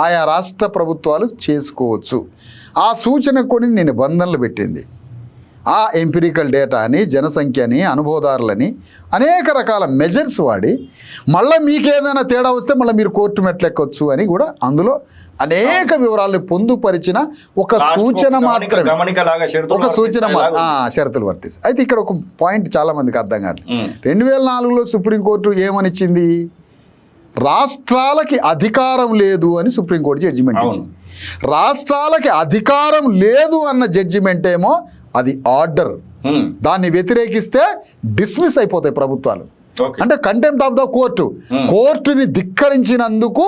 ఆయా రాష్ట్ర ప్రభుత్వాలు చేసుకోవచ్చు. ఆ సూచన కొన్ని నిబంధనలు పెట్టింది. ఆ ఎంపిరికల్ డేటా అని, జనసంఖ్యని, అనుభవదారులని అనేక రకాల మెజర్స్ వాడి మళ్ళీ మీకేదైనా తేడా వస్తే మళ్ళీ మీరు కోర్టు మెట్లెక్కొచ్చు అని కూడా అందులో అనేక వివరాలను పొందుపరిచిన ఒక సూచన మాత్రమే. ఒక సూచన షరతులు వర్తిస్తాయి. అయితే ఇక్కడ ఒక పాయింట్ చాలా మందికి అర్థం కాదు. 2004లో సుప్రీంకోర్టు ఏమనిచ్చింది? రాష్ట్రాలకి అధికారం లేదు అని సుప్రీంకోర్టు జడ్జిమెంట్ ఇచ్చింది. రాష్ట్రాలకి అధికారం లేదు అన్న జడ్జిమెంట్ ఏమో అది ఆర్డర్. దాన్ని వ్యతిరేకిస్తే డిస్మిస్ అయిపోతాయి ప్రభుత్వాలు. అంటే కంటెంప్ట్ ఆఫ్ ద కోర్టు. కోర్టుని ధిక్కరించినందుకు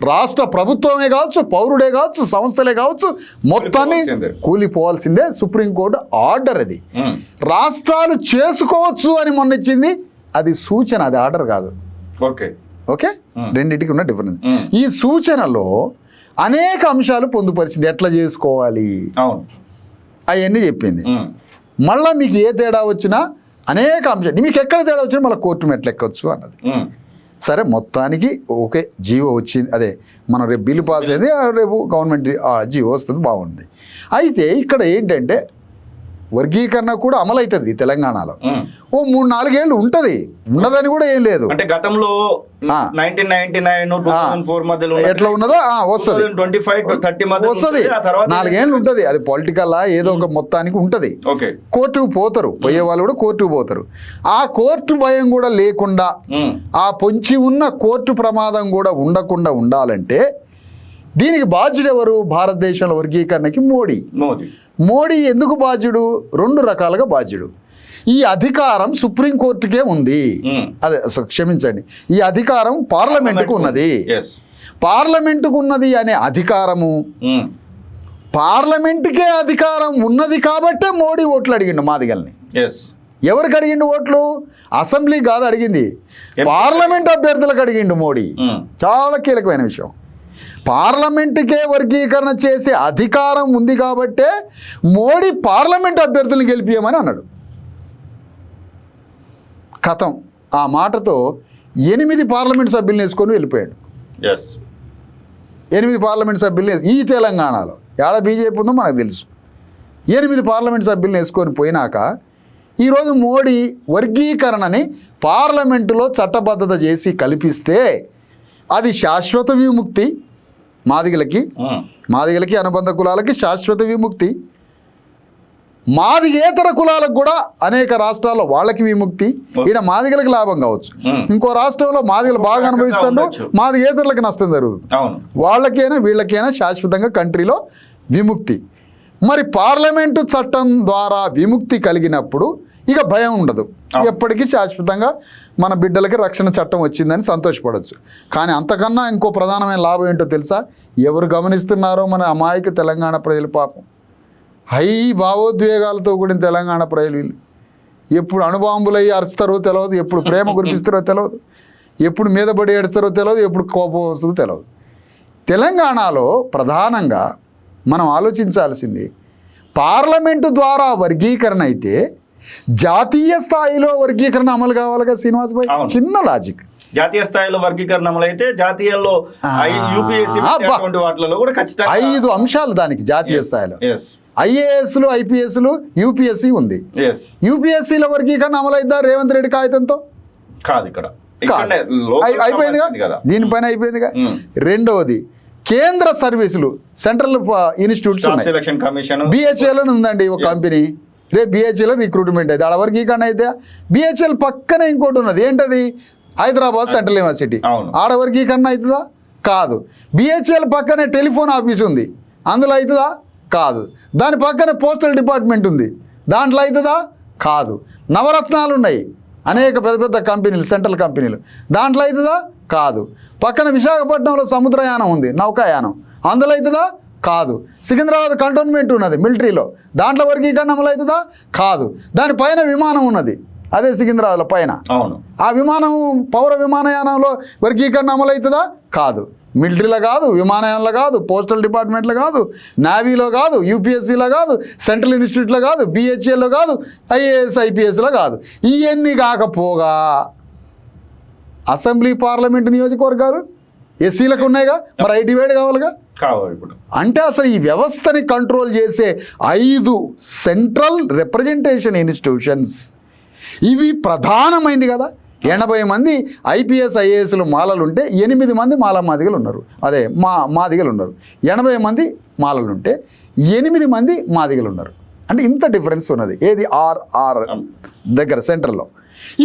రాష్ట్ర ప్రభుత్వమే కావచ్చు, పౌరుడే కావచ్చు, సంస్థలే కావచ్చు, మొత్తాన్ని కూలిపోవాల్సిందే. సుప్రీంకోర్టు ఆర్డర్ అది. రాష్ట్రాలు చేసుకోవచ్చు అని మొన్న ఇచ్చింది, అది సూచన, అది ఆర్డర్ కాదు. ఓకే, రెండింటికి ఉన్న డిఫరెన్స్. ఈ సూచనలో అనేక అంశాలు పొందుపరిచింది, ఎట్లా చేసుకోవాలి అవన్నీ చెప్పింది. మళ్ళీ మీకు ఏ తేడా వచ్చినా అనేక అంశాలు, మీకు ఎక్కడ తేడా వచ్చినా మళ్ళీ కోర్టు మెట్లు ఎక్కవచ్చు అన్నది. సరే, మొత్తానికి ఓకే, జీవో వచ్చింది. అదే మనం రేపు బిల్లు పాస్ అయింది, రేపు గవర్నమెంట్ జీవో వస్తుంది, బాగుంది. అయితే ఇక్కడ ఏంటంటే వర్గీకరణ కూడా అమలు అవుతుంది తెలంగాణలో. ఓ 3-4 ఏళ్ళు ఉంటుంది, ఉండదని కూడా ఏం లేదు. అంటే గతంలో 1999-2004 మధ్యలో ఎట్లా ఉన్నదో వస్తుంది, 25-30 మధ్య వస్తుంది. 4 ఏళ్ళు ఉంటుంది. అది పొలిటికల్ ఏదో ఒక మొత్తానికి ఉంటుంది. కోర్టుకు పోతారు, పోయే వాళ్ళు కూడా కోర్టుకు పోతారు. ఆ కోర్టు భయం కూడా లేకుండా, ఆ పొంచి ఉన్న కోర్టు ప్రమాదం కూడా ఉండకుండా ఉండాలంటే దీనికి బాధ్యుడు ఎవరు? భారతదేశంలో వర్గీకరణకి మోడీ ఎందుకు బాధ్యుడు? 2 రకాలుగా బాధ్యుడు. ఈ అధికారం సుప్రీంకోర్టుకే ఉంది, అదే క్షమించండి, ఈ అధికారం పార్లమెంటుకు ఉన్నది. పార్లమెంటుకు ఉన్నది అనే అధికారము, పార్లమెంటుకే అధికారం ఉన్నది కాబట్టే మోడీ ఓట్లు అడిగిండు మాదిగల్ని. ఎవరికి అడిగిండు ఓట్లు? అసెంబ్లీ కాదు అడిగింది, పార్లమెంట్ అభ్యర్థులకు అడిగిండు మోడీ. చాలా కీలకమైన విషయం. పార్లమెంటుకే వర్గీకరణ చేసే అధికారం ఉంది కాబట్టే మోడీ పార్లమెంట్ అభ్యర్థులను గెలిపియమని అన్నాడు. కథం, ఆ మాటతో 8 పార్లమెంట్ సభ్యులను వేసుకొని వెళ్ళిపోయాడు. 8 పార్లమెంట్ సభ్యులు ఈ తెలంగాణలో, ఏడ బీజేపీ ఉందో మనకు తెలుసు. 8 పార్లమెంట్ సభ్యులను వేసుకొని పోయినాక ఈరోజు మోడీ వర్గీకరణని పార్లమెంటులో చట్టబద్ధత చేసి కల్పిస్తే అది శాశ్వత విముక్తి. మాదిగలకి అనుబంధ కులాలకి శాశ్వత విముక్తి. మాదిగేతర కులాలకు కూడా అనేక రాష్ట్రాల్లో వాళ్ళకి విముక్తి. ఈడ మాదిగలకి లాభం కావచ్చు, ఇంకో రాష్ట్రంలో మాదిగలు బాగా అనుభవిస్తారు, మాదిగేతరులకి నష్టం జరుగుతుంది. వాళ్ళకైనా వీళ్ళకైనా శాశ్వతంగా కంట్రీలో విముక్తి. మరి పార్లమెంటు చట్టం ద్వారా విముక్తి కలిగినప్పుడు ఇక భయం ఉండదు, ఎప్పటికీ శాశ్వతంగా మన బిడ్డలకి రక్షణ చట్టం వచ్చిందని సంతోషపడవచ్చు. కానీ అంతకన్నా ఇంకో ప్రధానమైన లాభం ఏంటో తెలుసా? ఎవరు గమనిస్తున్నారో మన అమాయక తెలంగాణ ప్రజలు, పాపం హై భావోద్వేగాలతో కూడిన తెలంగాణ ప్రజలు, వీళ్ళు ఎప్పుడు అణుబాంబులు అయ్యి అరుస్తారో తెలియదు, ఎప్పుడు ప్రేమ కురిపిస్తారో తెలియదు, ఎప్పుడు మీద పడి ఏడుస్తారో తెలియదు, ఎప్పుడు కోపం వస్తుందో తెలియదు. తెలంగాణలో ప్రధానంగా మనం ఆలోచించాల్సింది, పార్లమెంటు ద్వారా వర్గీకరణ అయితే జాతీయ స్థాయిలో వర్గీకరణ అమలు కావాలిగా శ్రీనివాస్ భాయ్. చిన్న లాజిక్, జాతీయ స్థాయిలో వర్గీకరణ అమలు అయితే జాతీయంలో 5 అంశాలు దానికి జాతీయ స్థాయిలో. ఐఏఎస్లు, ఐపీఎస్లు, యూపీఎస్సీ ఉంది. యూపీఎస్సీలో వర్గీకరణ అమలు అయిద్దా రేవంత్ రెడ్డి కాగితంతో? కాదు, ఇక్కడ అయిపోయిందిగా, దీనిపైన అయిపోయిందిగా. రెండవది కేంద్ర సర్వీసులు, సెంట్రల్ ఇన్స్టిట్యూట్స్ ఉన్నాయి. బిహెచ్ఎల్ ఉందండి ఒక కంపెనీ, రేపు బిహెచ్ఎల్ రిక్రూట్మెంట్ అయితే ఆడ వర్గీకరణ అయితే బిహెచ్ఎల్ పక్కనే ఇంకోటి ఉన్నది, ఏంటది? Hyderabad central university. ఆడ వర్గీకరణ అవుతుందా? కాదు. బిహెచ్ఎల్ పక్కనే టెలిఫోన్ ఆఫీస్ ఉంది, అందులో అవుతుందా? కాదు. దాని పక్కనే పోస్టల్ డిపార్ట్మెంట్ ఉంది, దాంట్లో అవుతుందా? కాదు. నవరత్నాలు ఉన్నాయి, అనేక పెద్ద పెద్ద కంపెనీలు, సెంట్రల్ కంపెనీలు, దాంట్లో అవుతుందా? కాదు. పక్కన విశాఖపట్నంలో సముద్రయానం ఉంది, నౌకాయానం, అందులో అవుతుందా? కాదు. సికింద్రాబాద్ కంటోన్మెంట్ ఉన్నది మిలిటరీలో, దాంట్లో వర్గీకరణ అమలు అవుతుందా? కాదు. దానిపైన విమానం ఉన్నది, అదే సికింద్రాబాద్లో పైన, ఆ విమానం పౌర విమానయానంలో వర్గీకరణ అమలు అవుతుందా? కాదు. మిలిటరీలో కాదు, విమానయానంలో కాదు, పోస్టల్ డిపార్ట్మెంట్లో కాదు, నేవీలో కాదు, యూపీఎస్సీలో కాదు, సెంట్రల్ ఇన్స్టిట్యూట్లో కాదు, బిహెచ్ఎల్లో కాదు, ఐఏఎస్ ఐపీఎస్లో కాదు. ఇవన్నీ కాకపోగా అసెంబ్లీ పార్లమెంటు నియోజకవర్గాలు ఎస్సీలకు ఉన్నాయిగా, మరి 5 డివైడ్ కావాలిగా. అంటే అసలు ఈ వ్యవస్థని కంట్రోల్ చేసే 5 సెంట్రల్ రిప్రజెంటేషన్ ఇన్స్టిట్యూషన్స్ ఇవి ప్రధానమైంది కదా. 80 మంది ఐపీఎస్ ఐఏఎస్లు మాలలుంటే 8 మంది మాదిగలు ఉన్నారు, అదే మాదిగలు ఉన్నారు. 80 మంది మాలలుంటే 8 మంది మాదిగలు ఉన్నారు. అంటే ఇంత డిఫరెన్స్ ఉన్నది. ఏది? ఆర్ దగ్గర సెంట్రల్లో.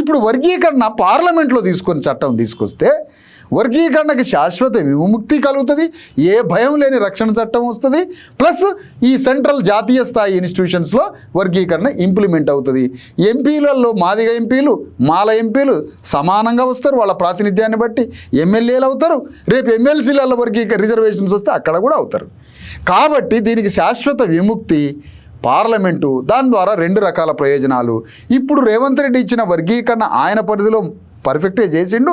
ఇప్పుడు వర్గీకరణ పార్లమెంట్లో చట్టం తీసుకొస్తే వర్గీకరణకి శాశ్వత విముక్తి కలుగుతుంది, ఏ భయం లేని రక్షణ చట్టం వస్తుంది, ప్లస్ ఈ సెంట్రల్ జాతీయ స్థాయి ఇన్స్టిట్యూషన్స్లో వర్గీకరణ ఇంప్లిమెంట్ అవుతుంది. ఎంపీలలో మాదిగ ఎంపీలు, మాల ఎంపీలు సమానంగా వస్తారు, వాళ్ళ ప్రాతినిధ్యాన్ని బట్టి ఎమ్మెల్యేలు అవుతారు. రేపు ఎమ్మెల్సీలలో రిజర్వేషన్స్ వస్తే అక్కడ కూడా అవుతారు. కాబట్టి దీనికి శాశ్వత విముక్తి, పార్లమెంటు, దాని ద్వారా 2 రకాల ప్రయోజనాలు. ఇప్పుడు రేవంత్ రెడ్డి ఇచ్చిన వర్గీకరణ ఆయన పరిధిలో పర్ఫెక్ట్గా చేసిండు.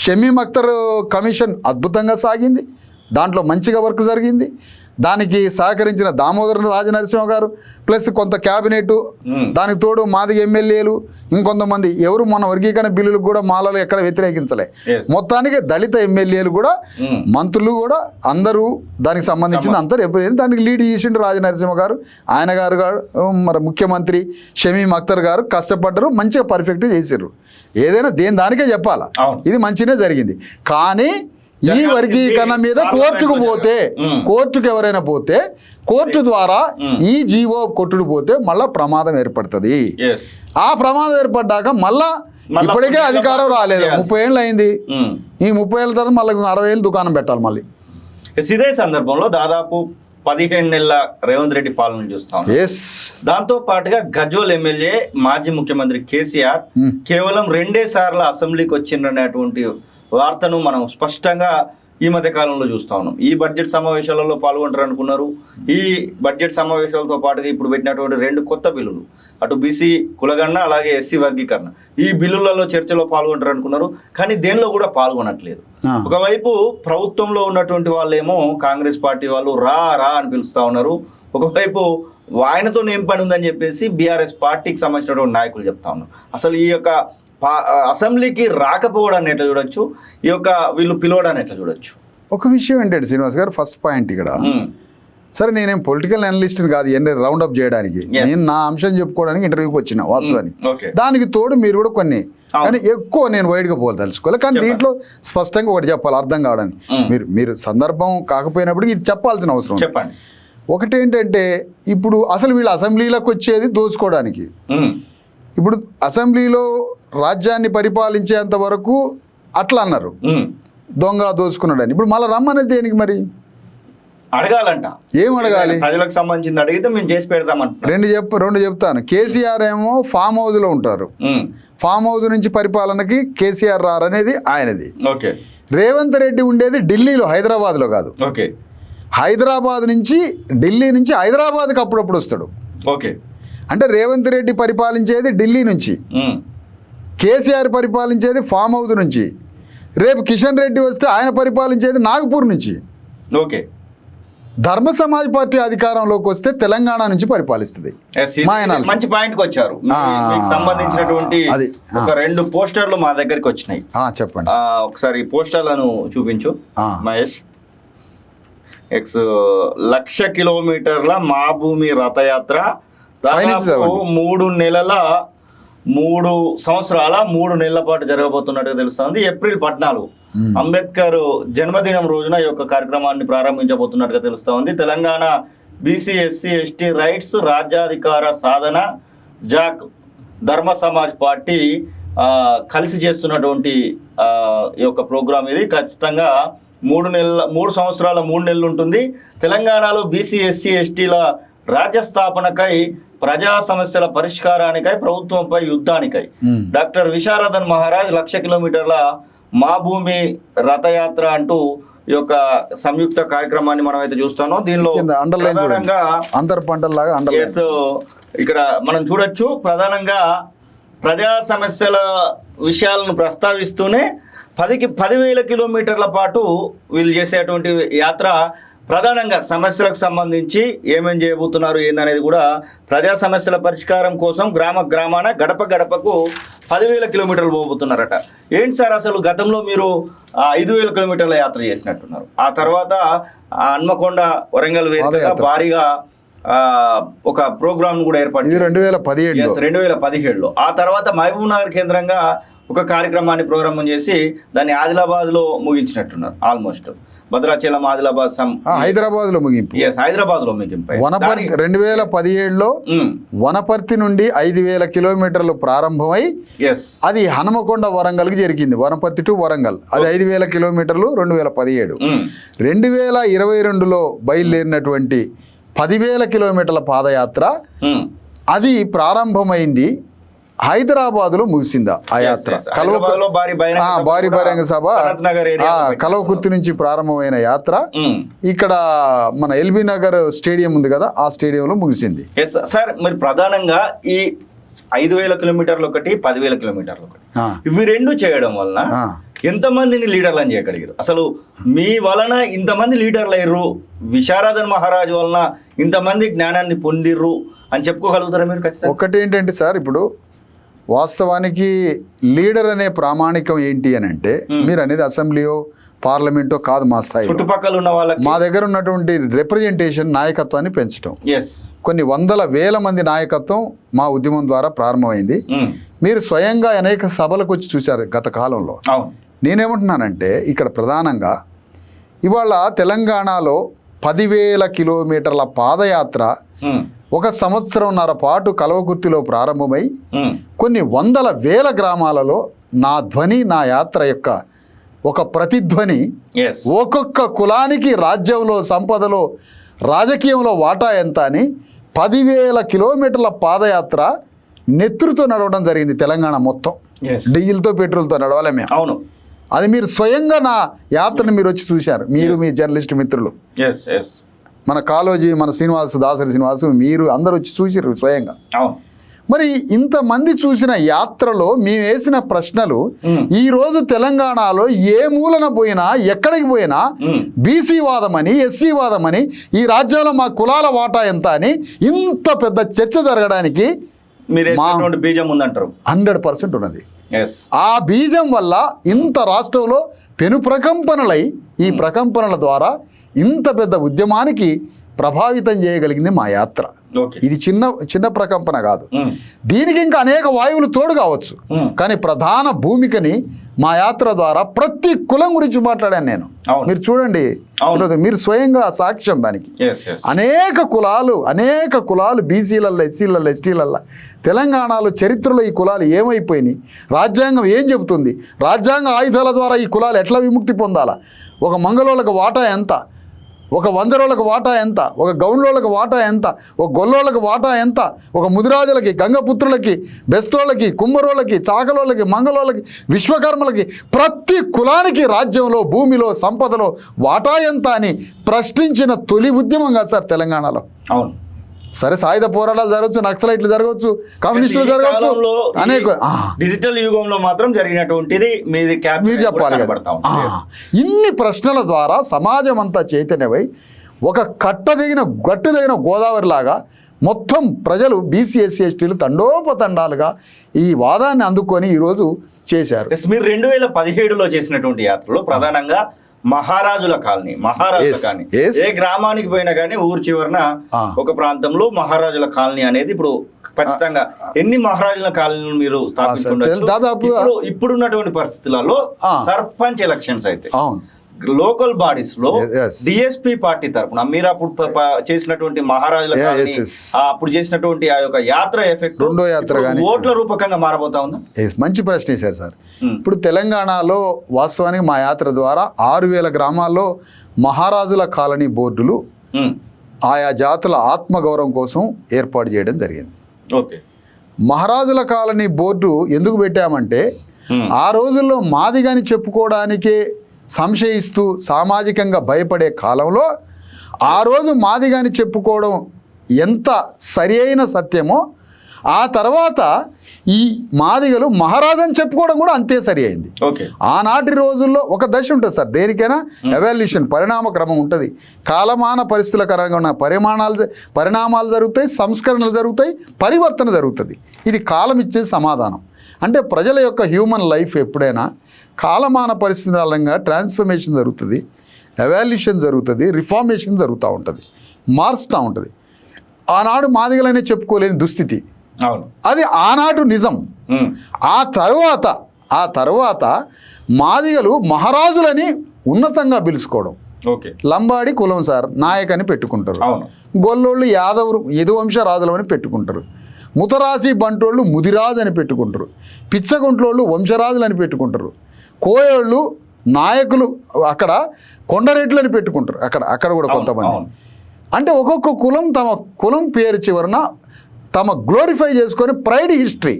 షమీమ్ అఖ్తర్ కమిషన్ అద్భుతంగా సాగింది, దాంట్లో మంచిగా వర్క్ జరిగింది. దానికి సహకరించిన దామోదర రాజనరసింహ గారు ప్లస్ కొంత క్యాబినెట్, దానికి తోడు మాదిగ ఎమ్మెల్యేలు, ఇంకొంతమంది ఎవరు మన వర్గీకరణ బిల్లులకు కూడా మాలలు ఎక్కడ వ్యతిరేకించలే. మొత్తానికి దళిత ఎమ్మెల్యేలు కూడా, మంత్రులు కూడా అందరూ దానికి సంబంధించిన అందరూ దానికి లీడ్ చేసిండు రాజనరసింహ గారు. ఆయన గారు మరి ముఖ్యమంత్రి షమీమ్ అఖ్తర్ గారు కష్టపడ్డారు, మంచిగా పర్ఫెక్ట్గా చేసారు. ఏదైనా దానికే చెప్పాలా, ఇది మంచిగా జరిగింది. కానీ ఈ వర్గీకరణ మీద కోర్టుకు పోతే, కోర్టుకు ఎవరైనా పోతే, కోర్టు ద్వారా ఈ జీవో కొట్టుడు పోతే మళ్ళా ప్రమాదం ఏర్పడుతుంది. ఆ ప్రమాదం ఏర్పడ్డాక మళ్ళా ఇప్పటికే అధికారం రాలేదు, 30 ఏళ్ళు అయింది. ఈ 30 ఏళ్ళ తర్వాత మళ్ళీ 60 ఏళ్ళు దుకాణం పెట్టాలి మళ్ళీ. ఇదే సందర్భంలో దాదాపు 15 నెలల రేవంత్ రెడ్డి పాలన చూస్తాం. దాంతో పాటుగా గజ్వేల్ ఎమ్మెల్యే మాజీ ముఖ్యమంత్రి కేసీఆర్ కేవలం 2 సార్లు అసెంబ్లీకి వచ్చిందనేటువంటి వార్తను మనం స్పష్టంగా ఈ మధ్య కాలంలో చూస్తా ఉన్నాం. ఈ బడ్జెట్ సమావేశాలలో పాల్గొంటారు అనుకున్నారు. ఈ బడ్జెట్ సమావేశాలతో పాటుగా ఇప్పుడు పెట్టినటువంటి 2 కొత్త బిల్లులు, అటు బీసీ కులగణన అలాగే ఎస్సీ వర్గీకరణ, ఈ బిల్లులలో చర్చలో పాల్గొంటారు అనుకున్నారు. కానీ దేనిలో కూడా పాల్గొనట్లేదు. ఒకవైపు ప్రభుత్వంలో ఉన్నటువంటి వాళ్ళేమో కాంగ్రెస్ పార్టీ వాళ్ళు రా రా అని పిలుస్తూ ఉన్నారు. ఒకవైపు ఆయనతో ఏం పని ఉందని చెప్పేసి బీఆర్ఎస్ పార్టీకి సంబంధించినటువంటి నాయకులు చెప్తా ఉన్నారు. అసలు ఈ యొక్క అసెంబ్లీకి రాకపోవడాన్ని ఎట్లా చూడొచ్చు, ఈ యొక్క వీళ్ళు పిలవడాన్ని ఎట్లా చూడొచ్చు? ఒక విషయం ఏంటంటే శ్రీనివాస్ గారు, ఫస్ట్ పాయింట్ ఇక్కడ, సరే నేనేం పొలిటికల్ అనలిస్ట్ని కాదు రౌండ్ అప్ చేయడానికి, నేను నా అంశం చెప్పుకోవడానికి ఇంటర్వ్యూకి వచ్చిన వాస్తవానికి. దానికి తోడు మీరు కూడా కొన్ని, కానీ ఎక్కువ నేను వైడ్గా పోదలుచుకోవాలి. కానీ దీంట్లో స్పష్టంగా ఒకటి చెప్పాలి అర్థం కావడానికి. మీరు సందర్భం కాకపోయినప్పుడు ఇది చెప్పాల్సిన అవసరం. చెప్పండి. ఒకటేంటంటే ఇప్పుడు అసలు వీళ్ళు అసెంబ్లీలోకి వచ్చేది దోచుకోవడానికి. ఇప్పుడు అసెంబ్లీలో రాజ్యాన్ని పరిపాలించేంత వరకు అట్లా అన్నారు, దొంగ దోచుకున్నాడని. ఇప్పుడు మళ్ళీ రమ్మనేది దేనికి మరి? అడగాలంట. ఏం అడగాలి? ప్రజలకు సంబంధించింది అడిగితే మేము చేసి పెడతామంట. రెండు చెప్తాను. కేసీఆర్ ఏమో ఫామ్ హౌస్లో ఉంటారు, ఫామ్ హౌస్ నుంచి పరిపాలనకి కేసీఆర్ రారు అనేది ఆయనది. రేవంత్ రెడ్డి ఉండేది ఢిల్లీలో, హైదరాబాద్లో కాదు. హైదరాబాద్ నుంచి, ఢిల్లీ నుంచి హైదరాబాద్కి అప్పుడప్పుడు వస్తాడు. అంటే రేవంత్ రెడ్డి పరిపాలించేది ఢిల్లీ నుంచి, కేసీఆర్ పరిపాలించేది ఫామ్ హౌస్ నుంచి. రేపు కిషన్ రెడ్డి వస్తే ఆయన పరిపాలించేది నాగపూర్ నుంచి. ధర్మ సమాజ్ పార్టీ అధికారంలోకి వస్తే తెలంగాణ నుంచి పరిపాలిస్తుంది. మంచి పాయింట్కి వచ్చారు. సంబంధించినటువంటి ఒక 2 పోస్టర్లు మా దగ్గరికి వచ్చినాయి. చెప్పండి ఒకసారి పోస్టర్లను చూపించు మహేష్. 1,00,000 కిలోమీటర్ల మా భూమి రథయాత్ర దాదాపు 3 సంవత్సరాల 3 నెలల పాటు జరగబోతున్నట్టుగా తెలుస్తుంది. ఏప్రిల్ 14 అంబేద్కర్ జన్మదినం రోజున ఈ యొక్క కార్యక్రమాన్ని ప్రారంభించబోతున్నట్టుగా తెలుస్తా ఉంది. Telangana BC SC ST rights రాజ్యాధికార సాధన జాక్ ధర్మ సమాజ్ పార్టీ కలిసి చేస్తున్నటువంటి ఈ యొక్క ప్రోగ్రాం ఇది. ఖచ్చితంగా 3 సంవత్సరాల 3 నెలలు ఉంటుంది. తెలంగాణలో బీసీ ఎస్సీ ఎస్టీల రాజ్య స్థాపనకై, ప్రజా సమస్యల పరిష్కారానికై, ప్రభుత్వంపై యుద్ధానికై డాక్టర్ విశారదన్ మహారాజ్ 1,00,000 కిలోమీటర్ల మా భూమి రథయాత్ర అంటూ ఈ యొక్క సంయుక్త కార్యక్రమాన్ని మనం అయితే చూస్తాను. దీనిలో ఇక్కడ మనం చూడొచ్చు, ప్రధానంగా ప్రజా సమస్యల విషయాలను ప్రస్తావిస్తూనే 10,000 కిలోమీటర్ల పాటు వీళ్ళు చేసేటువంటి యాత్ర ప్రధానంగా సమస్యలకు సంబంధించి ఏమేం చేయబోతున్నారు ఏందనేది కూడా, ప్రజా సమస్యల పరిష్కారం కోసం గ్రామాన గడప గడపకు 10,000 కిలోమీటర్లు పోబోతున్నారట. ఏంటి సార్ అసలు గతంలో మీరు 5,000 కిలోమీటర్ల యాత్ర చేసినట్టున్నారు. ఆ తర్వాత హన్మకొండ వరంగల్ వేదికగా భారీగా ఒక ప్రోగ్రామ్ కూడా ఏర్పాటు 2017లో. ఆ తర్వాత మహబూబ్ నగర్ కేంద్రంగా ఒక కార్యక్రమాన్ని ప్రారంభం చేసి దాన్ని ఆదిలాబాద్లో ముగించినట్టున్నారు ఆల్మోస్ట్. భద్రాచలం, ఆదిలాబాద్, హైదరాబాద్ లో ముగింపు. హైదరాబాద్ లో ముగింపు. వనపర్తి 2017లో వనపర్తి నుండి 5,000 కిలోమీటర్లు ప్రారంభమై అది హనుమకొండ వరంగల్కి జరిగింది. వనపర్తి టు వరంగల్ అది 5,000 కిలోమీటర్లు 2017. 2022లో బయలుదేరినటువంటి 10,000 కిలోమీటర్ల పాదయాత్ర అది ప్రారంభమైంది హైదరాబాద్లో ముగిసిందా ఆ యాత్ర. భారీ బహిరంగ సభ కల్వకుర్తి నుంచి ప్రారంభమైన యాత్ర ఇక్కడ మన ఎల్బీ నగర్ స్టేడియం ఉంది కదా, ఆ స్టేడియంలో ముగిసింది. సార్ మరి ప్రధానంగా ఈ 5,000 కిలోమీటర్లు ఒకటి, 10,000 కిలోమీటర్లు ఒకటి, ఇవి రెండు చేయడం వలన ఎంతమందిని లీడర్లను చేయగలిగారు? అసలు మీ వలన ఇంతమంది లీడర్లు అయ్యారు, విశారదన్ మహారాజు వలన ఇంతమంది జ్ఞానాన్ని పొందిర్రు అని చెప్పుకోగలుగుతారా మీరు? ఖచ్చితంగా. ఒకటి ఏంటంటే సార్, ఇప్పుడు వాస్తవానికి లీడర్ అనే ప్రామాణికం ఏంటి అని అంటే, మీరు అనేది అసెంబ్లీయో పార్లమెంటో కాదు, మా స్థాయి చుట్టుపక్కల ఉన్న వాళ్ళకి మా దగ్గర ఉన్నటువంటి రిప్రజెంటేషన్, నాయకత్వాన్ని పెంచడం. కొన్ని వందల వేల మంది నాయకత్వం మా ఉద్యమం ద్వారా ప్రారంభమైంది. మీరు స్వయంగా అనేక సభలకు వచ్చి చూశారు గత కాలంలో. నేనేమంటున్నానంటే ఇక్కడ ప్రధానంగా ఇవాళ తెలంగాణలో 10,000 కిలోమీటర్ల పాదయాత్ర 1 సంవత్సరంన్నర పాటు కల్వకుర్తిలో ప్రారంభమై కొన్ని వందల వేల గ్రామాలలో నా ధ్వని, నా యాత్ర యొక్క ఒక ప్రతిధ్వని ఒక్కొక్క కులానికి రాజ్యంలో, సంపదలో, రాజకీయంలో వాటా ఎంత అని 10,000 కిలోమీటర్ల పాదయాత్ర నెత్తురుతో నడవడం జరిగింది. తెలంగాణ మొత్తం డీజిల్తో, పెట్రోల్తో నడవాలి మేము. అవును, అది మీరు స్వయంగా నా యాత్రను మీరు వచ్చి చూశారు, మీరు మీ జర్నలిస్ట్ మిత్రులు. మన కాళోజీ, మన శ్రీనివాసు, దాసరి శ్రీనివాసు, మీరు అందరు వచ్చి చూసారు స్వయంగా. మరి ఇంతమంది చూసిన యాత్రలో మేము వేసిన ప్రశ్నలు ఈ రోజు తెలంగాణలో ఏ మూలన పోయినా, ఎక్కడికి పోయినా బీసీ వాదమని, ఎస్సీ వాదమని, ఈ రాజ్యంలో మా కులాల వాటా ఎంత అని ఇంత పెద్ద చర్చ జరగడానికి బీజం ఉందంటారు. 100% ఉన్నది. ఆ బీజం వల్ల ఇంత రాష్ట్రంలో పెను ప్రకంపనలై, ఈ ప్రకంపనల ద్వారా ఇంత పెద్ద ఉద్యమానికి ప్రభావితం చేయగలిగింది మా యాత్ర. ఇది చిన్న ప్రకంపన కాదు. దీనికి ఇంకా అనేక వాయువులు తోడు కావచ్చు, కానీ ప్రధాన భూమికని మా యాత్ర ద్వారా ప్రతి కులం గురించి మాట్లాడాను నేను. మీరు చూడండి, మీరు స్వయంగా సాక్ష్యం దానికి. అనేక కులాలు బీసీలల్లో, ఎస్సీలల్లో, ఎస్టీలల్లో తెలంగాణలో చరిత్రలో ఈ కులాలు ఏమైపోయినాయి, రాజ్యాంగం ఏం చెబుతుంది, రాజ్యాంగ ఆయుధాల ద్వారా ఈ కులాలు ఎట్లా విముక్తి పొందాలా, ఒక మంగళోళ్ళకి వాటా ఎంత, ఒక వంజరోళ్ళకి వాటా ఎంత, ఒక గౌండ్లోళ్ళకి వాటా ఎంత, ఒక గొల్లోళ్ళకి వాటా ఎంత, ఒక ముదిరాజులకి, గంగపుత్రులకి, బెస్తోళ్ళకి, కుమ్మరోళ్ళకి, చాకలోళ్ళకి, మంగళోళ్ళకి, విశ్వకర్మలకి, ప్రతి కులానికి రాజ్యంలో, భూమిలో, సంపదలో వాటా ఎంత అని ప్రశ్నించిన తొలి ఉద్యమం కాదు సార్ తెలంగాణలో. అవును, సరే సాయుధ పోరాటాలు జరగవచ్చు, నక్సలైట్లు జరగవచ్చు, కమ్యూనిస్టులు జరగవచ్చు, అనేక డిజిటల్ యుగంలో మాత్రం జరిగినటువంటిది మీరు చెప్పాలి కదా. ఇన్ని ప్రశ్నల ద్వారా సమాజం అంతా చైతన్యమై ఒక గట్టుదగిన గోదావరి లాగా మొత్తం ప్రజలు, బీసీ, ఎస్సీ, ఎస్టీలు తండోపతండాలుగా ఈ వాదాన్ని అందుకొని ఈరోజు చేశారు. మీరు 2017లో చేసినటువంటి యాత్రలో ప్రధానంగా మహారాజుల కాలనీ, ఏ గ్రామానికి పోయినా కానీ ఊరు చివరన ఒక ప్రాంతంలో మహారాజుల కాలనీ అనేది ఇప్పుడు ఖచ్చితంగా ఎన్ని మహారాజుల కాలనీలు మీరు స్థాపించుకుంటారు? దాదాపు ఇప్పుడున్నటువంటి పరిస్థితులలో సర్పంచ్ ఎలక్షన్స్ అయితే లోకల్ బాడీస్ లో డిఎస్పీ పార్టీ తరఫున మీరు అప్పుడు చేసినటువంటి మహారాజుల కాలనీ, అప్పుడు చేసినటువంటి ఆ యొక్క యాత్ర ఎఫెక్ట్ రెండో యాత్ర ఓట్ల రూపకంగా మారబోతా ఉందా? మంచి ప్రశ్న వేశారు సార్. ఇప్పుడు తెలంగాణలో వాస్తవానికి మా యాత్ర ద్వారా 6,000 గ్రామాల్లో మహారాజుల కాలనీ బోర్డులు ఆయా జాతుల ఆత్మగౌరవం కోసం ఏర్పాటు చేయడం జరిగింది. మహారాజుల కాలనీ బోర్డు ఎందుకు పెట్టామంటే, ఆ రోజుల్లో మాదిగాని చెప్పుకోవడానికే సంశయిస్తూ సామాజికంగా భయపడే కాలంలో ఆ రోజు మాదిగాని చెప్పుకోవడం ఎంత సరి అయిన సత్యమో, ఆ తర్వాత ఈ మాదిగలు మహారాజని చెప్పుకోవడం కూడా అంతే సరి అయింది. ఆనాటి రోజుల్లో ఒక దశ ఉంటుంది సార్, దేనికైనా ఎవాల్యూషన్, పరిణామ క్రమం ఉంటుంది. కాలమాన పరిస్థితుల కరంగా పరిణామాలు జరుగుతాయి, సంస్కరణలు జరుగుతాయి, పరివర్తన జరుగుతుంది. ఇది కాలం ఇచ్చే సమాధానం. అంటే ప్రజల యొక్క హ్యూమన్ లైఫ్ ఎప్పుడైనా కాలమాన పరిస్థితులంగా ట్రాన్స్ఫర్మేషన్ జరుగుతుంది, ఎవాల్యూషన్ జరుగుతుంది, రిఫార్మేషన్ జరుగుతూ ఉంటుంది, మారుస్తూ ఉంటుంది. ఆనాడు మాదిగలనే చెప్పుకోలేని దుస్థితి, అది ఆనాడు నిజం. ఆ తర్వాత మాదిగలు మహారాజులని ఉన్నతంగా పిలుచుకోవడం, ఓకే. లంబాడి కులం సార్ నాయక్ అని పెట్టుకుంటారు. అవును. గొల్లోళ్ళు యాదవులు యదువంశ రాజులు అని పెట్టుకుంటారు. ముతరాసి బంటోళ్ళు ముదిరాజు అని పెట్టుకుంటారు. పిచ్చగుంట్లోళ్ళు వంశరాజులు అని పెట్టుకుంటారు. కోయోళ్ళు నాయకులు అక్కడ కొండరెడ్లు అని పెట్టుకుంటారు. అక్కడ కూడా కొంతమంది. అంటే ఒక్కొక్క కులం తమ కులం పేరు చివరన తమ గ్లోరిఫై చేసుకొని ప్రైడ్ హిస్టరీ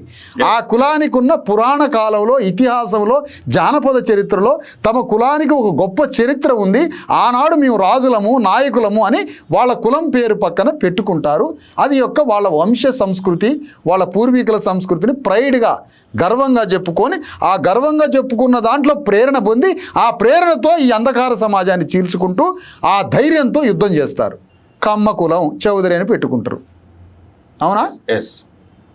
ఆ కులానికి ఉన్న పురాణ కాలంలో ఇతిహాసంలో జానపద చరిత్రలో తమ కులానికి ఒక గొప్ప చరిత్ర ఉంది, ఆనాడు మేము రాజులము నాయకులము అని వాళ్ళ కులం పేరు పక్కన పెట్టుకుంటారు. అది యొక్క వాళ్ళ వంశ సంస్కృతి, వాళ్ళ పూర్వీకుల సంస్కృతిని ప్రైడ్గా గర్వంగా చెప్పుకొని ఆ గర్వంగా చెప్పుకున్న దాంట్లో ప్రేరణ పొంది ఆ ప్రేరణతో ఈ అంధకార సమాజాన్ని చీల్చుకుంటూ ఆ ధైర్యంతో యుద్ధం చేస్తారు. కమ్మ కులం చౌదరి అని పెట్టుకుంటారు. అవునా?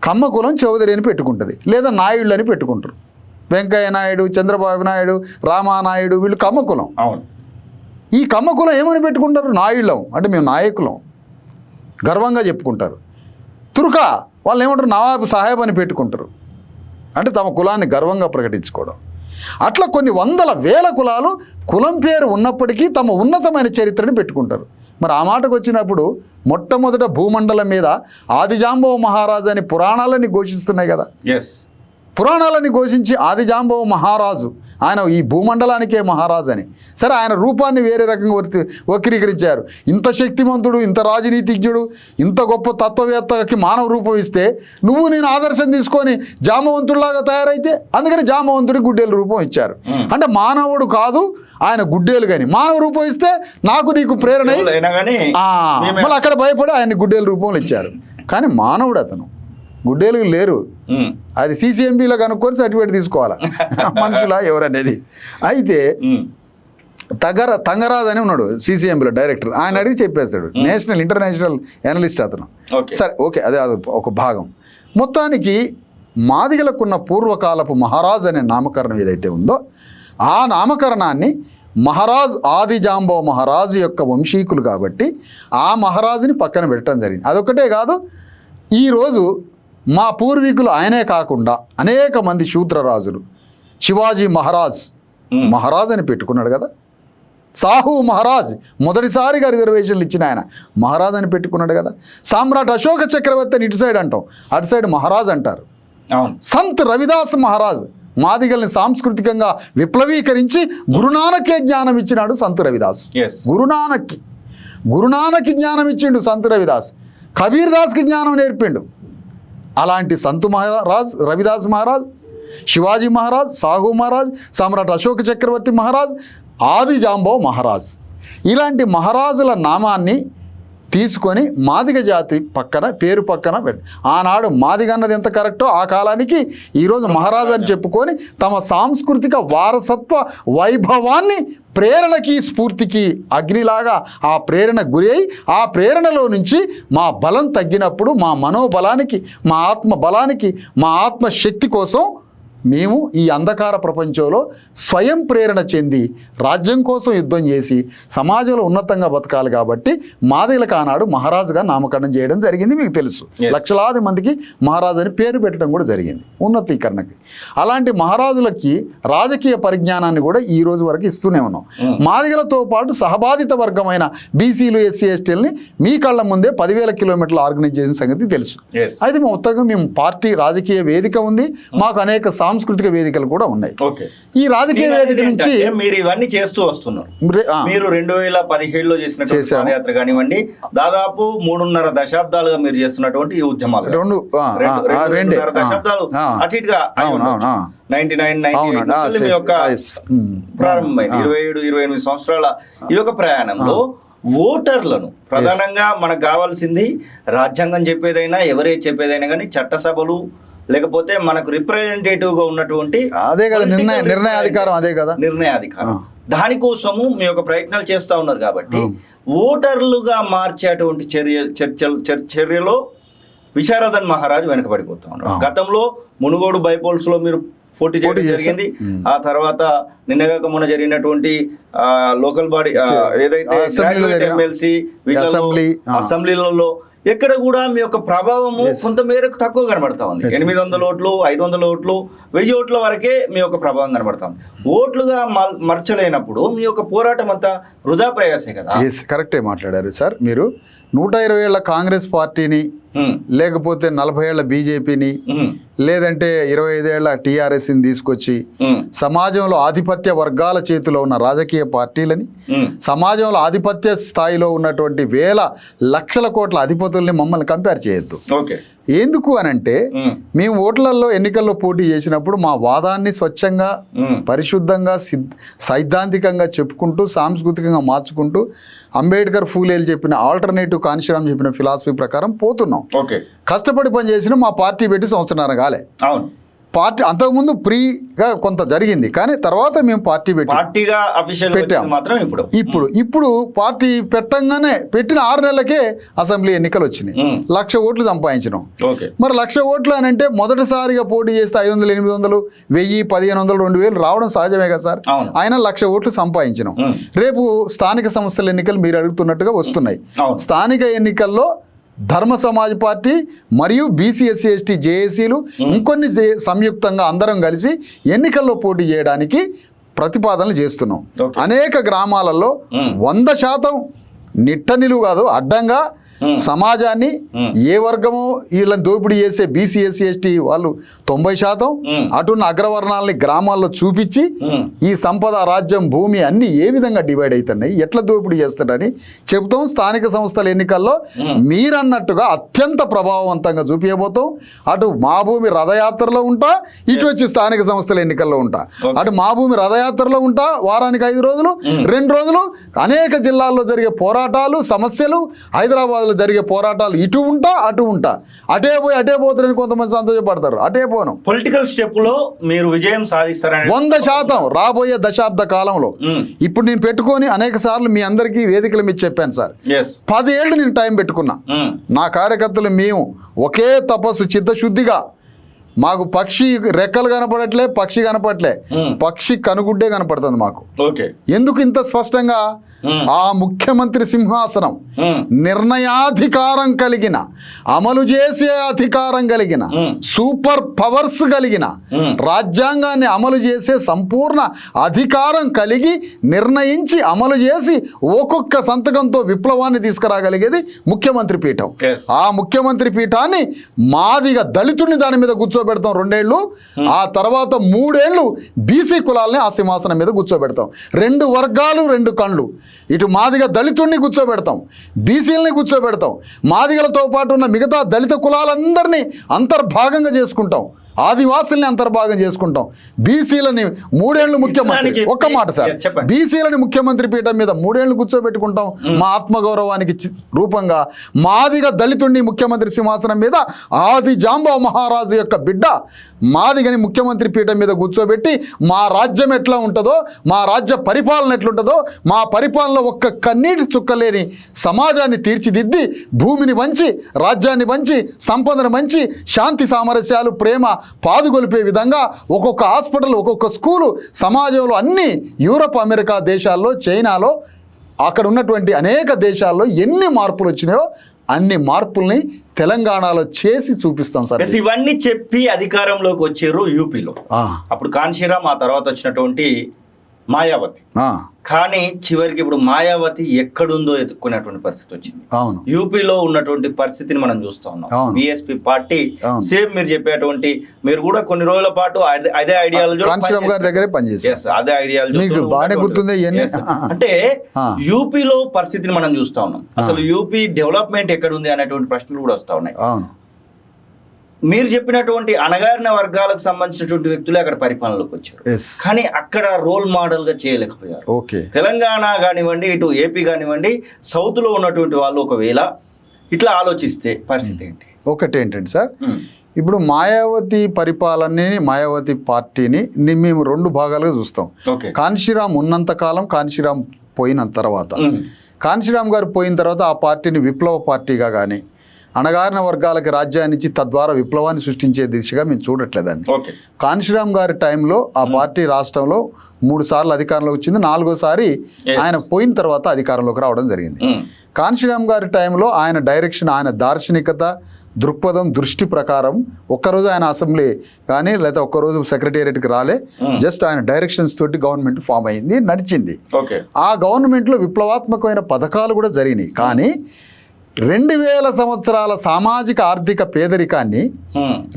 కమ్మ కులం చౌదరి అని పెట్టుకుంటుంది, లేదా నాయుళ్ళు అని పెట్టుకుంటారు. వెంకయ్య నాయుడు, చంద్రబాబు నాయుడు, రామానాయుడు వీళ్ళు కమ్మ కులం. అవును. ఈ కమ్మ కులం ఏమని పెట్టుకుంటారు? నాయుళ్ళం, అంటే మేము నాయకులం గర్వంగా చెప్పుకుంటారు. తుర్కా వాళ్ళు ఏమంటారు? నవాబు సాహెబ్ అని పెట్టుకుంటారు, అంటే తమ కులాన్ని గర్వంగా ప్రకటించుకోవడం. అట్లా కొన్ని వందల వేల కులాలు కులం పేరు ఉన్నప్పటికీ తమ ఉన్నతమైన చరిత్రని పెట్టుకుంటారు. మరి ఆ మాటకు వచ్చినప్పుడు మొట్టమొదట భూమండలం మీద ఆదిజాంబవ మహారాజు అని పురాణాలని ఘోషిస్తున్నాయి కదా. పురాణాలని ఘోషించి ఆదిజాంబవ మహారాజు ఆయన ఈ భూమండలానికే మహారాజు అని. సరే, ఆయన రూపాన్ని వేరే రకంగా వక్రీకరించారు. ఇంత శక్తిమంతుడు, ఇంత రాజనీతిజ్ఞుడు, ఇంత గొప్ప తత్వవేత్తకి మానవ రూపం ఇస్తే నువ్వు నేను ఆదర్శం తీసుకొని జామవంతుడిలాగా తయారైతే అందుకని జామవంతుడి గుడ్డేలు రూపం ఇచ్చారు. అంటే మానవుడు కాదు ఆయన గుడ్డేలు, కానీ మానవ రూపం ఇస్తే నాకు నీకు ప్రేరణ మళ్ళీ అక్కడ భయపడి ఆయన్ని గుడ్డేలు రూపంలో ఇచ్చారు. కానీ మానవుడు అతను, గుడ్డేలు లేరు. అది CCMBలో కనుక్కొని సర్టిఫికేట్ తీసుకోవాలా మనుషులా ఎవరనేది. అయితే తంగరాజ్ అని ఉన్నాడు CCMBలో డైరెక్టర్, ఆయన అడిగి చెప్పేస్తాడు. నేషనల్ ఇంటర్నేషనల్ ఎనలిస్ట్ అతను. సరే, ఓకే, అదే ఒక భాగం. మొత్తానికి మాదిగలకున్న పూర్వకాలపు మహారాజ్ అనే నామకరణం ఏదైతే ఉందో ఆ నామకరణాన్ని మహారాజ్ ఆదిజాంబవ మహారాజు యొక్క వంశీకులు కాబట్టి ఆ మహారాజుని పక్కన పెట్టడం జరిగింది. అదొక్కటే కాదు, ఈరోజు మా పూర్వీకులు ఆయనే కాకుండా అనేక మంది శూద్రరాజులు, శివాజీ మహారాజ్ అని పెట్టుకున్నాడు కదా. సాహు మహారాజ్ మొదటిసారిగా రిజర్వేషన్లు ఇచ్చిన ఆయన మహారాజ్ అని పెట్టుకున్నాడు కదా. సామ్రాట్ అశోక చక్రవర్తి అని ఇటు సైడ్ అంటాం, అటు సైడ్ మహారాజ్ అంటారు. సంత్ రవిదాస్ మహారాజ్ మాదిగల్ని సాంస్కృతికంగా విప్లవీకరించి గురునానకే జ్ఞానం ఇచ్చినాడు సంత్ రవిదాస్. గురునానక్కి జ్ఞానం ఇచ్చిండు సంత్ రవిదాస్. కబీర్ దాస్కి జ్ఞానం నేర్పిండు. అలాంటి సంతు మహారాజ్, రవిదాస్ మహారాజ్, శివాజీ మహారాజ్, సాహు మహారాజ్, సామ్రాట్ అశోక చక్రవర్తి మహారాజ్, ఆదిజాంబవ మహారాజ్, ఇలాంటి మహారాజుల నామాన్ని తీసుకొని మాదిగ జాతి పక్కన పేరు పక్కన పెట్టి ఆనాడు మాదిగ అన్నది ఎంత కరెక్టో ఆ కాలానికి ఈరోజు మహారాజు అని చెప్పుకొని తమ సాంస్కృతిక వారసత్వ వైభవాన్ని ప్రేరణకి స్ఫూర్తికి అగ్నిలాగా ఆ ప్రేరణ గురి అయి ఆ ప్రేరణలో నుంచి మా బలం తగ్గినప్పుడు మా మనోబలానికి, మా ఆత్మ బలానికి, మా ఆత్మశక్తి కోసం మేము ఈ అంధకార ప్రపంచంలో స్వయం ప్రేరణ చెంది రాజ్యం కోసం యుద్ధం చేసి సమాజంలో ఉన్నతంగా బతకాలి కాబట్టి మాదిగలకు ఆనాడు మహారాజుగా నామకరణం చేయడం జరిగింది. మీకు తెలుసు, లక్షలాది మందికి మహారాజు అని పేరు పెట్టడం కూడా జరిగింది ఉన్నతీకరణకి. అలాంటి మహారాజులకి రాజకీయ పరిజ్ఞానాన్ని కూడా ఈ రోజు వరకు ఇస్తూనే ఉన్నాం. మాదిగలతో పాటు సహబాధిత వర్గమైన బీసీలు, ఎస్సీ, ఎస్టీలని మీ కళ్ళ ముందే 10,000 కిలోమీటర్లు ఆర్గనైజ్ చేసిన సంగతి తెలుసు. అయితే మొత్తంగా మేము పార్టీ రాజకీయ వేదిక ఉంది, మాకు అనేక సాంస్కృతిక వేదికలు కూడా ఉన్నాయి. ఈ రాజకీయ వేదిక నుంచి మీరు ఇవన్నీ చేస్తూ వస్తున్నారు. మీరు 2017లో చేసినటువంటి పాదయాత్ర కానివ్వండి, దాదాపు 3.5 దశాబ్దాలుగా మీరు చేస్తున్నటువంటి ఈ ఉద్యమాలు 2.5 దశాబ్దాలు అటు ఇటుగా 99 మీ యొక్క ప్రారంభమైంది. 27-28 సంవత్సరాల ఈ యొక్క ప్రయాణంలో ఓటర్లను ప్రధానంగా మనకు కావాల్సింది రాజ్యాంగం చెప్పేదైనా ఎవరైతే చెప్పేదైనా కానీ చట్టసభలు లేకపోతే మనకు రిప్రజెంటేటివ్గా ఉన్నటువంటి అదే కదా నిర్ణయాధికారం, అదే కదా నిర్ణయాధికారం. దానికోసము మీ యొక్క ప్రయత్నాలు చేస్తూ ఉన్నారు కాబట్టి ఓటర్లుగా మార్చేటువంటి చర్యలో విశారదన్ మహారాజు వెనకబడిపోతా ఉన్నారు. గతంలో మునుగోడు బైపోల్స్ లో మీరు పోటీ చేయడం జరిగింది. ఆ తర్వాత నిన్నగాక మొన్న జరిగినటువంటి లోకల్ బాడీ ఏదైతే ఎమ్మెల్సీ అసెంబ్లీలలో ఎక్కడ కూడా మీ యొక్క ప్రభావము కొంత మేరకు తక్కువ కనబడతా ఉంది. 800 ఓట్లు, 500 ఓట్లు, 1000 ఓట్ల వరకే మీ యొక్క ప్రభావం కనబడతా ఉంది. ఓట్లుగా మర్చలేనప్పుడు మీ యొక్క పోరాటం అంతా వృధా ప్రయాసే కదా. కరెక్టే మాట్లాడారు సార్. మీరు 120 ఏళ్ల కాంగ్రెస్ పార్టీని, లేకపోతే 40 ఏళ్ల బీజేపీని, లేదంటే 25 ఏళ్ల టీఆర్ఎస్ని తీసుకొచ్చి సమాజంలో ఆధిపత్య వర్గాల చేతిలో ఉన్న రాజకీయ పార్టీలని, సమాజంలో ఆధిపత్య స్థాయిలో ఉన్నటువంటి వేల లక్షల కోట్ల అధిపతుల్ని మమ్మల్ని కంపేర్ చేయొద్దు. ఎందుకు అనంటే మేము ఓట్లలో ఎన్నికల్లో పోటీ చేసినప్పుడు మా వాదాన్ని స్వచ్ఛంగా, పరిశుద్ధంగా, సైద్ధాంతికంగా చెప్పుకుంటూ, సాంస్కృతికంగా మార్చుకుంటూ, అంబేద్కర్, ఫూలేలు చెప్పిన ఆల్టర్నేటివ్ కాన్షిరామ్ చెప్పిన ఫిలాసఫీ ప్రకారం పోతున్నాం. కష్టపడి పనిచేసిన మా పార్టీ పెట్టి సంవత్సరాలు కాలే. పార్టీ అంతకుముందు ఫ్రీగా కొంత జరిగింది, కానీ తర్వాత మేము పార్టీ పెట్టాము. ఇప్పుడు పార్టీ పెట్టంగానే పెట్టిన 6 నెలలకే అసెంబ్లీ ఎన్నికలు వచ్చినాయి. 1,00,000 ఓట్లు సంపాదించినాం. మరి 1,00,000 ఓట్లు అని అంటే మొదటిసారిగా పోటీ చేస్తే 500, 800, 1000, 1500, 2000 రావడం సహజమే కదా సార్. ఆయన 1,00,000 ఓట్లు సంపాదించినాం. రేపు స్థానిక సంస్థల ఎన్నికలు మీరు అడుగుతున్నట్టుగా వస్తున్నాయి. స్థానిక ఎన్నికల్లో ధర్మ సమాజ్ పార్టీ మరియు బీసీ, ఎస్సీ, ఎస్టీ, జేఏసీలు ఇంకొన్ని సంయుక్తంగా అందరం కలిసి ఎన్నికల్లో పోటీ చేయడానికి ప్రతిపాదనలు చేస్తున్నాం. అనేక గ్రామాలలో 100% నిట్ట నిలువు కాదు, అడ్డంగా సమాజాన్ని ఏ వర్గమో వీళ్ళని దోపిడీ చేసే బీసీ, ఎస్సీ, ఎస్టీ వాళ్ళు 90%, అటున్న అగ్రవర్ణాలని గ్రామాల్లో చూపించి ఈ సంపద, రాజ్యం, భూమి అన్ని ఏ విధంగా డివైడ్ అవుతున్నాయి, ఎట్లా దోపిడీ చేస్తున్నారని చెబుతాం. స్థానిక సంస్థల ఎన్నికల్లో మీరన్నట్టుగా అత్యంత ప్రభావవంతంగా చూపించబోతాం. అటు మా భూమి రథయాత్రలో ఉంటా, ఇటు వచ్చి స్థానిక సంస్థల ఎన్నికల్లో ఉంటా. అటు మా భూమి రథయాత్రలో ఉంటా, వారానికి 5 రోజులు, 2 రోజులు అనేక జిల్లాల్లో జరిగే పోరాటాలు, సమస్యలు, హైదరాబాద్ జరిగే పోరాటాలు ఇటు ఉంటా, అటు ఉంటా. అటే పోతారని కొంతమంది సంతోషపడతారు. అటే పోను. పొలిటికల్ స్టెప్ లో మీరు విజయం సాధిస్తారని 100% రాబోయే దశాబ్ద కాలంలో. ఇప్పుడు నేను పెట్టుకొని అనేక సార్లు మీ అందరికీ వేదికల మీద చెప్పాను సార్. 10 ఏళ్ళు నేను టైం పెట్టుకున్నా. నా కార్యకర్తలు మేము ఒకే తపస్సు, చిత్తశుద్ధిగా. మాకు పక్షి రెక్కలు కనపడట్లే, పక్షి కనపడట్లే, పక్షి కనుగుడ్డే కనపడుతుంది మాకు. ఎందుకు ఇంత స్పష్టంగా? ఆ ముఖ్యమంత్రి సింహాసనం నిర్ణయాధికారం కలిగిన, అమలు చేసే అధికారం కలిగిన, సూపర్ పవర్స్ కలిగిన, రాజ్యాంగాన్ని అమలు చేసే సంపూర్ణ అధికారం కలిగి నిర్ణయించి అమలు చేసి ఒక్కొక్క సంతకంతో విప్లవాన్ని తీసుకురాగలిగేది ముఖ్యమంత్రి పీఠం. ఆ ముఖ్యమంత్రి పీఠాన్ని మాదిగా దళితుడిని దాని మీద కూర్చోబెడతాం 2 ఏళ్ళు. ఆ తర్వాత 3 ఏళ్ళు బీసీ కులాలని ఆ సింహాసనం మీద కూర్చోబెడతాం. 2 వర్గాలు, 2 కళ్ళు. ఇటు మాదిగ దళితుడిని కూర్చోబెడతాం, బీసీలని కూర్చోబెడతాం, మాదిగలతో పాటు ఉన్న మిగతా దళిత కులాలందరినీ అంతర్భాగంగా చేసుకుంటాం, ఆదివాసుల్ని అంతర్భాగం చేసుకుంటాం, బీసీలని 3 ఏళ్ళు ముఖ్యమంత్రి. ఒక్క మాట సార్, బీసీలని ముఖ్యమంత్రి పీఠం మీద 3 ఏళ్ళు కూర్చోబెట్టుకుంటాం. మా ఆత్మగౌరవానికి రూపంగా మాదిగ దళితుడిని ముఖ్యమంత్రి సింహాసనం మీద, ఆది జాంబవ మహారాజు యొక్క బిడ్డ మాదిగని ముఖ్యమంత్రి పీఠం మీద కూర్చోబెట్టి మా రాజ్యం ఎట్లా ఉంటుందో, మా రాజ్య పరిపాలన ఎట్లుంటుందో, మా పరిపాలన ఒక్క కన్నీటి చుక్కలేని సమాజాన్ని తీర్చిదిద్ది, భూమిని పంచి, రాజ్యాన్ని పంచి, సంపదను పంచి, శాంతి సామరస్యాలు, ప్రేమ పాదుగొలిపే విధంగా ఒక్కొక్క హాస్పిటల్, ఒక్కొక్క స్కూలు సమాజంలో అన్ని యూరప్, అమెరికా దేశాల్లో, చైనాలో, అక్కడ ఉన్నటువంటి అనేక దేశాల్లో ఎన్ని మార్పులు వచ్చినాయో అన్ని మార్పుల్ని తెలంగాణలో చేసి చూపిస్తాం సార్. ఇవన్నీ చెప్పి అధికారంలోకి వచ్చారు యూపీలో. అప్పుడు కాన్షీరామ్, ఆ తర్వాత వచ్చినటువంటి మాయావతి. కానీ చివరికి ఇప్పుడు మాయావతి ఎక్కడుందో ఎత్తుక్కునేటువంటి పరిస్థితి వచ్చింది. యూపీలో ఉన్నటువంటి పరిస్థితిని మనం చూస్తా ఉన్నాం. బీఎస్పీ పార్టీ సేమ్ మీరు చెప్పేటువంటి, మీరు కూడా కొన్ని రోజుల పాటు అదే ఐడియాలజీ అదే ఐడియాలజీ అంటే యూపీలో పరిస్థితిని మనం చూస్తా ఉన్నాం. అసలు యూపీ డెవలప్మెంట్ ఎక్కడ ఉంది అనేటువంటి ప్రశ్నలు కూడా వస్తా ఉన్నాయి. మీరు చెప్పినటువంటి అణగారిన వర్గాలకు సంబంధించినటువంటి వ్యక్తులే అక్కడ పరిపాలనలోకి వచ్చారు, కానీ అక్కడ రోల్ మోడల్ గా చేయలేకపోయారు. తెలంగాణ కానివ్వండి, ఇటు ఏపీ కానివ్వండి, సౌత్ లో ఉన్నటువంటి వాళ్ళు ఒకవేళ ఇట్లా ఆలోచిస్తే పరిస్థితి ఏంటి? ఒకటేంటంటే సార్, ఇప్పుడు మాయావతి పరిపాలనని, మాయావతి పార్టీని మేము 2 భాగాలుగా చూస్తాం. కాన్షీరామ్ ఉన్నంత కాలం, కాన్షీరామ్ పోయిన తర్వాత, కాన్షీరామ్ గారు పోయిన తర్వాత ఆ పార్టీని విప్లవ పార్టీగా కానీ, అణగారిన వర్గాలకి రాజ్యాన్ని ఇచ్చి తద్వారా విప్లవాన్ని సృష్టించే దిశగా మేము చూడట్లేదండి. ఓకే. కాన్షీరామ్ గారి టైంలో ఆ పార్టీ రాష్ట్రంలో 3 సార్లు అధికారంలోకి వచ్చింది, 4వసారి ఆయన పోయిన తర్వాత అధికారంలోకి రావడం జరిగింది. కాన్షీరామ్ గారి టైంలో ఆయన డైరెక్షన్, ఆయన దార్శనికత, దృక్పథం, దృష్టి ప్రకారం ఒక్కరోజు ఆయన అసెంబ్లీ కానీ లేదా ఒక్కరోజు సెక్రటేరియట్కి రాలే, జస్ట్ ఆయన డైరెక్షన్స్ తోటి గవర్నమెంట్ ఫామ్ అయింది, నడిచింది. ఆ గవర్నమెంట్లో విప్లవాత్మకమైన పథకాలు కూడా జరిగినాయి. కానీ 2000 సంవత్సరాల సామాజిక ఆర్థిక పేదరికాన్ని,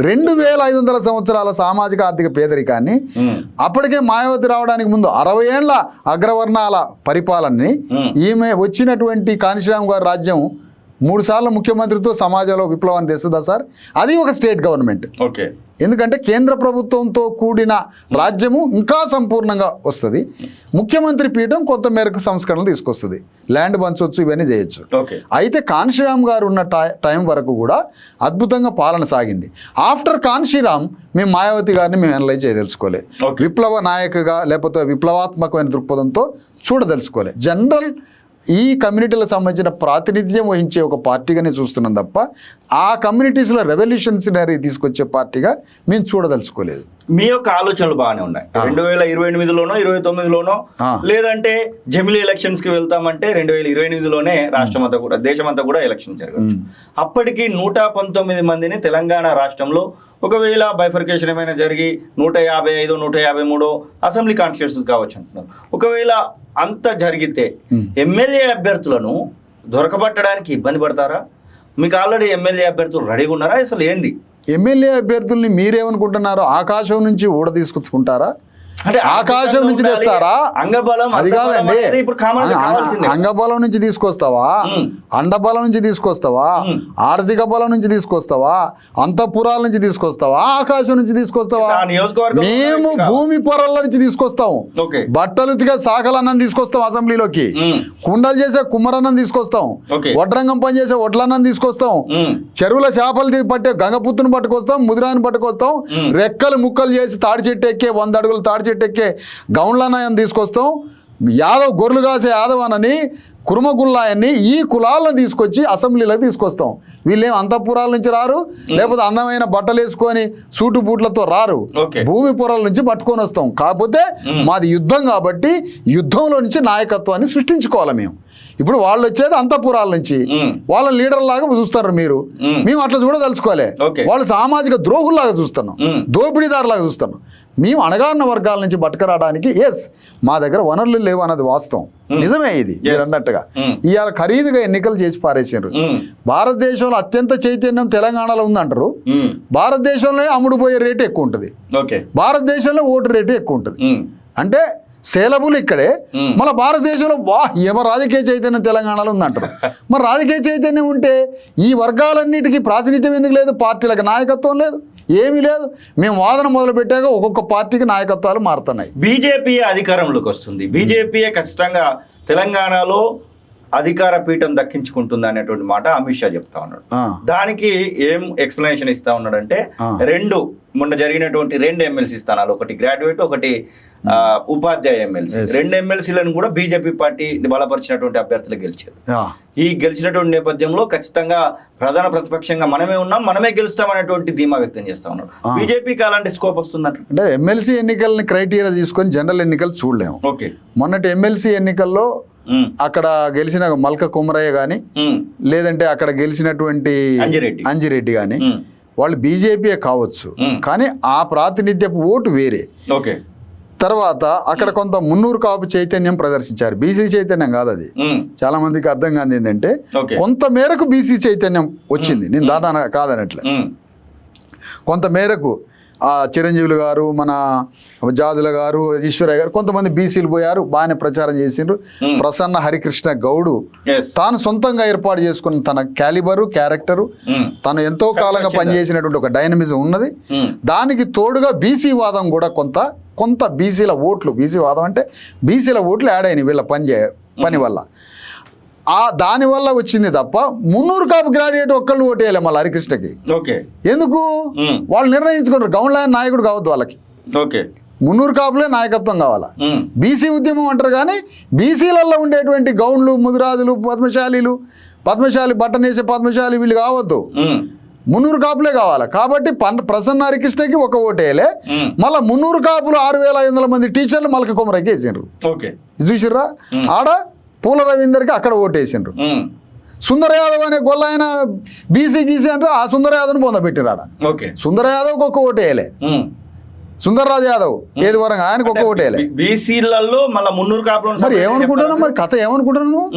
2500 సంవత్సరాల సామాజిక ఆర్థిక పేదరికాన్ని, అప్పటికే మాయావతి రావడానికి ముందు 60 ఏళ్ల అగ్రవర్ణాల పరిపాలనని, ఈమె వచ్చినటువంటి కాన్షీరామ్ గారి రాజ్యం 3 సార్లు ముఖ్యమంత్రితో సమాజంలో విప్లవాన్ని తెస్తుందా సార్? అది ఒక స్టేట్ గవర్నమెంట్. ఓకే. ఎందుకంటే కేంద్ర ప్రభుత్వంతో కూడిన రాజ్యము ఇంకా సంపూర్ణంగా వస్తుంది. ముఖ్యమంత్రి పీఠం కొంత మేరకు సంస్కరణలు తీసుకొస్తుంది, ల్యాండ్ పంచవచ్చు, ఇవన్నీ చేయొచ్చు. అయితే కాన్షీరామ్ గారు ఉన్న టైం వరకు కూడా అద్భుతంగా పాలన సాగింది. ఆఫ్టర్ కాన్షీరామ్ మేము మాయావతి గారిని మేము అనలైజ్ చేయదలుచుకోలే, విప్లవ నాయకగా లేకపోతే విప్లవాత్మకమైన దృక్పథంతో చూడదలుచుకోలే. జనరల్ ఈ కమ్యూనిటీలకు సంబంధించిన ప్రాతినిధ్యం వహించే ఒక పార్టీగానే చూస్తున్నాం తప్ప ఆ కమ్యూనిటీస్లో రెవల్యూషనరీ తీసుకొచ్చే పార్టీగా మేము చూడదలుచుకోలేదు. మీ యొక్క ఆలోచనలు బాగానే ఉన్నాయి. 2028లోనో 29లోనో లేదంటే జమిలీ ఎలక్షన్స్ కి వెళ్తామంటే 2028లోనే రాష్ట్రం అంతా కూడా, దేశమంతా కూడా ఎలక్షన్ జరగచ్చు. అప్పటికి 119 మందిని తెలంగాణ రాష్ట్రంలో ఒకవేళ బైఫర్కేషన్ ఏమైనా జరిగి 155, 153 అసెంబ్లీ కాన్స్టిట్యూషన్స్ కావచ్చు అంటున్నారు. ఒకవేళ అంత జరిగితే ఎమ్మెల్యే అభ్యర్థులను దొరకబట్టడానికి ఇబ్బంది పడతారా? మీకు ఆల్రెడీ ఎమ్మెల్యే అభ్యర్థులు రెడీగా ఉన్నారా? అసలు ఏంది ఎమ్మెల్యే అభ్యర్థుల్ని మీరేమనుకుంటున్నారో ఆకాశం నుంచి ఊడ తీసుకొచ్చుకుంటారా? అంటే ఆకాశం నుంచి తెస్తారా? అంగబలం అది కాదండి. అంగబలం నుంచి తీసుకొస్తావా, అండబలం నుంచి తీసుకొస్తావా, ఆర్థిక బలం నుంచి తీసుకొస్తావా, అంతఃపురాల నుంచి తీసుకొస్తావా, ఆకాశం నుంచి తీసుకొస్తావా? మేము భూమి పొరల నుంచి తీసుకొస్తాం. బట్టలు ఉతికే సాకలన్నం తీసుకొస్తాం అసెంబ్లీలోకి, కుండలు చేసే కుమ్మరన్నం తీసుకొస్తాం, వడ్రంగం పని చేసే వడ్లన్నం తీసుకొస్తాం, చెరువుల చేపలు పట్టే గంగపుత్తును పట్టుకొస్తాం, ముదిరాన్ని పట్టుకొస్తాం, రెక్కలు ముక్కలు చేసి తాడి చెట్టు ఎక్కే 100 అడుగులు తాడి చెట్టు ఎక్కే గౌండ్లనాయని తీసుకొస్తాం, యాదవ్ గొర్రెలు కాసే యాదవనని, కురుమగుల్లాయన్ని, ఈ కులాలను తీసుకొచ్చి అసెంబ్లీలోకి తీసుకొస్తాం. వీళ్ళేం అంతఃపురాల నుంచి రారు, లేకపోతే అందమైన బట్టలు వేసుకొని సూటు బూట్లతో రారు, భూమి పొరల నుంచి పట్టుకొని వస్తాం. కాకపోతే మాది యుద్ధం కాబట్టి యుద్ధంలో నుంచి నాయకత్వాన్ని సృష్టించుకోవాలి మేము. ఇప్పుడు వాళ్ళు వచ్చేది అంతఃపురాల నుంచి, వాళ్ళ లీడర్ లాగా చూస్తారు మీరు, మేము అట్లా చూడదలుచుకోలే. వాళ్ళు సామాజిక ద్రోహుల్లాగా చూస్తున్నాం, దోపిడీదారులాగా చూస్తున్నాం. మేము అణగారిన వర్గాల నుంచి బతకరావడానికి మా దగ్గర వనరులు లేవు అన్నది వాస్తవం, నిజమే. ఇది మీరు అన్నట్టుగా ఇవాళ ఖరీదుగా ఎన్నికలు చేసి పారేసారు. భారతదేశంలో అత్యంత చైతన్యం తెలంగాణలో ఉందంటారు, భారతదేశంలో అమ్ముడుపోయే రేటు ఎక్కువ ఉంటుంది, భారతదేశంలో ఓటు రేటు ఎక్కువ ఉంటుంది. అంటే సేలబుల్ ఇక్కడే, మన భారతదేశంలో ఏమో రాజకీయ చైతన్యం తెలంగాణలో ఉందంటారు. మరి రాజకీయ చైతన్యం ఉంటే ఈ వర్గాలన్నిటికీ ప్రాతినిధ్యం ఎందుకు లేదు? పార్టీలకు నాయకత్వం లేదు, ఏమీ లేదు. మేము వాదన మొదలు పెట్టాక ఒక్కొక్క పార్టీకి నాయకత్వాలు మారుతున్నాయి. బీజేపీ అధికారంలోకి వస్తుంది, బీజేపీ ఖచ్చితంగా తెలంగాణలో అధికార పీఠం దక్కించుకుంటుంది అనేటువంటి మాట అమిత్ షా చెప్తా ఉన్నాడు. దానికి ఏం ఎక్స్ప్లెనేషన్ ఇస్తా ఉన్నాడంటే, మొన్న జరిగినటువంటి 2 ఎమ్మెల్సీ స్థానాలు, ఒకటి గ్రాడ్యుయేట్, ఒకటి ఉపాధ్యాయ ఎమ్మెల్సీ, 2 ఎమ్మెల్సీలను కూడా బీజేపీ పార్టీ బలపరిచినటువంటి అభ్యర్థులు గెలిచారు. ఈ గెలిచినటువంటి నేపథ్యంలో ఖచ్చితంగా ప్రధాన ప్రతిపక్షంగా మనమే ఉన్నాం, మనమే గెలుస్తామనేటువంటి ధీమా వ్యక్తం చేస్తా ఉన్నాడు. బీజేపీకి అలాంటి స్కోప్ వస్తుందంట. అంటే ఎమ్మెల్సీ ఎన్నికల్ని క్రైటీరియా తీసుకొని జనరల్ ఎన్నికలు చూడలేము. మొన్నటి ఎమ్మెల్సీ ఎన్నికల్లో అక్కడ గెలిచిన మల్క కుమరయ్య గాని, లేదంటే అక్కడ గెలిచినటువంటి అంజిరెడ్డి గాని, వాళ్ళు బీజేపీ కావచ్చు, కానీ ఆ ప్రాతినిధ్యపు ఓటు వేరే. తర్వాత అక్కడ కొంత మున్నూరు కాపు చైతన్యం ప్రదర్శించారు, బీసీ చైతన్యం కాదు అది. చాలా మందికి అర్థం కాదు ఏంటంటే, కొంత మేరకు బీసీ చైతన్యం వచ్చింది, నేను దాని కాదనట్లే. కొంత మేరకు చిరంజీవులు గారు, మన జాదుల గారు, ఈశ్వరయ్య గారు, కొంతమంది బీసీలు పోయారు, బాగానే ప్రచారం చేసిండ్రు. ప్రసన్న హరికృష్ణ గౌడు తాను సొంతంగా ఏర్పాటు చేసుకున్న తన క్యాలిబరు, క్యారెక్టరు, తను ఎంతో కాలంగా పనిచేసినటువంటి ఒక డైనమిజం ఉన్నది. దానికి తోడుగా బీసీ వాదం కూడా కొంత బీసీల ఓట్లు, బీసీ వాదం అంటే బీసీల ఓట్లు యాడ్ అయినాయి వీళ్ళ పని వల్ల. దానివల్ల వచ్చింది తప్ప మున్నూరు కాపు గ్రాడ్యుయేట్ ఒక్కళ్ళు ఓటేయాలి మళ్ళీ హరికృష్ణకి. ఎందుకు? వాళ్ళు నిర్ణయించుకున్నారు గౌండ్లాయన్ నాయకుడు కావద్దు వాళ్ళకి, మున్నూరు కాపులే నాయకత్వం కావాలా. బీసీ ఉద్యమం అంటారు కానీ బీసీలలో ఉండేటువంటి గౌండ్లు, ముదిరాజులు, పద్మశాలీలు, పద్మశాలి బట్టన్ వేసే పద్మశాలి వీళ్ళు కావద్దు, మున్నూరు కాపులే కావాలి. కాబట్టి ప్రసన్న హరికృష్ణకి ఒక ఓటేయలే, మళ్ళీ మున్నూరు కాపులు 6,500 మంది టీచర్లు మళ్ళీ కొమరకి వేసిండ్రు. చూసిర్రా, ఆడ పూల రవీందర్కి అక్కడ ఓటేసిండ్రు. సుందర యాదవ్ అనే గొల్ల ఆయన బీసీ గీసీ అంటే ఆ సుందర యాదవ్ని పొందబెట్టిరు ఆడ. సుందర యాదవ్కి ఒక ఓటేయలే, సుందర్రాజు యాదవ్ ఏది వరంగా ఆయనకు ఒక ఓటేయలే. బీసీలలో మళ్ళీ మున్నూరు కాపులు. మరి ఏమనుకుంటున్నావు, మరి కథ ఏమనుకుంటున్నావు?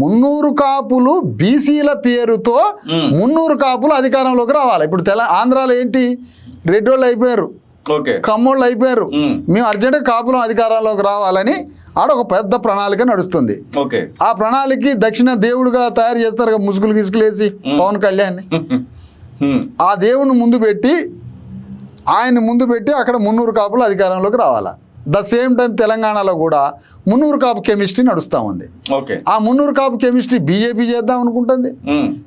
మున్నూరు కాపులు బీసీల పేరుతో మున్నూరు కాపులు అధికారంలోకి రావాలి. ఇప్పుడు ఆంధ్రాలో ఏంటి, రెడ్డోళ్ళు అయిపోయారు, కమ్మోళ్ళు అయిపోయారు, మేము అర్జెంట్ కాపులం అధికారంలోకి రావాలని ఆడ ఒక పెద్ద ప్రణాళిక నడుస్తుంది. ఆ ప్రణాళిక దక్షిణ దేవుడుగా తయారు చేస్తారు కదా, ముసుగులు గిసుకులేసి పవన్ కళ్యాణ్. ఆ దేవుడిని ముందు పెట్టి ఆయన్ని ముందు పెట్టి అక్కడ మున్నూరు కాపులు అధికారంలోకి రావాలా. ద సేమ్ టైం తెలంగాణలో కూడా మున్నూరు కాపు కెమిస్ట్రీ నడుస్తూ ఉంది. ఆ మున్నూరు కాపు కెమిస్ట్రీ బీజేపీ చేద్దాం అనుకుంటుంది.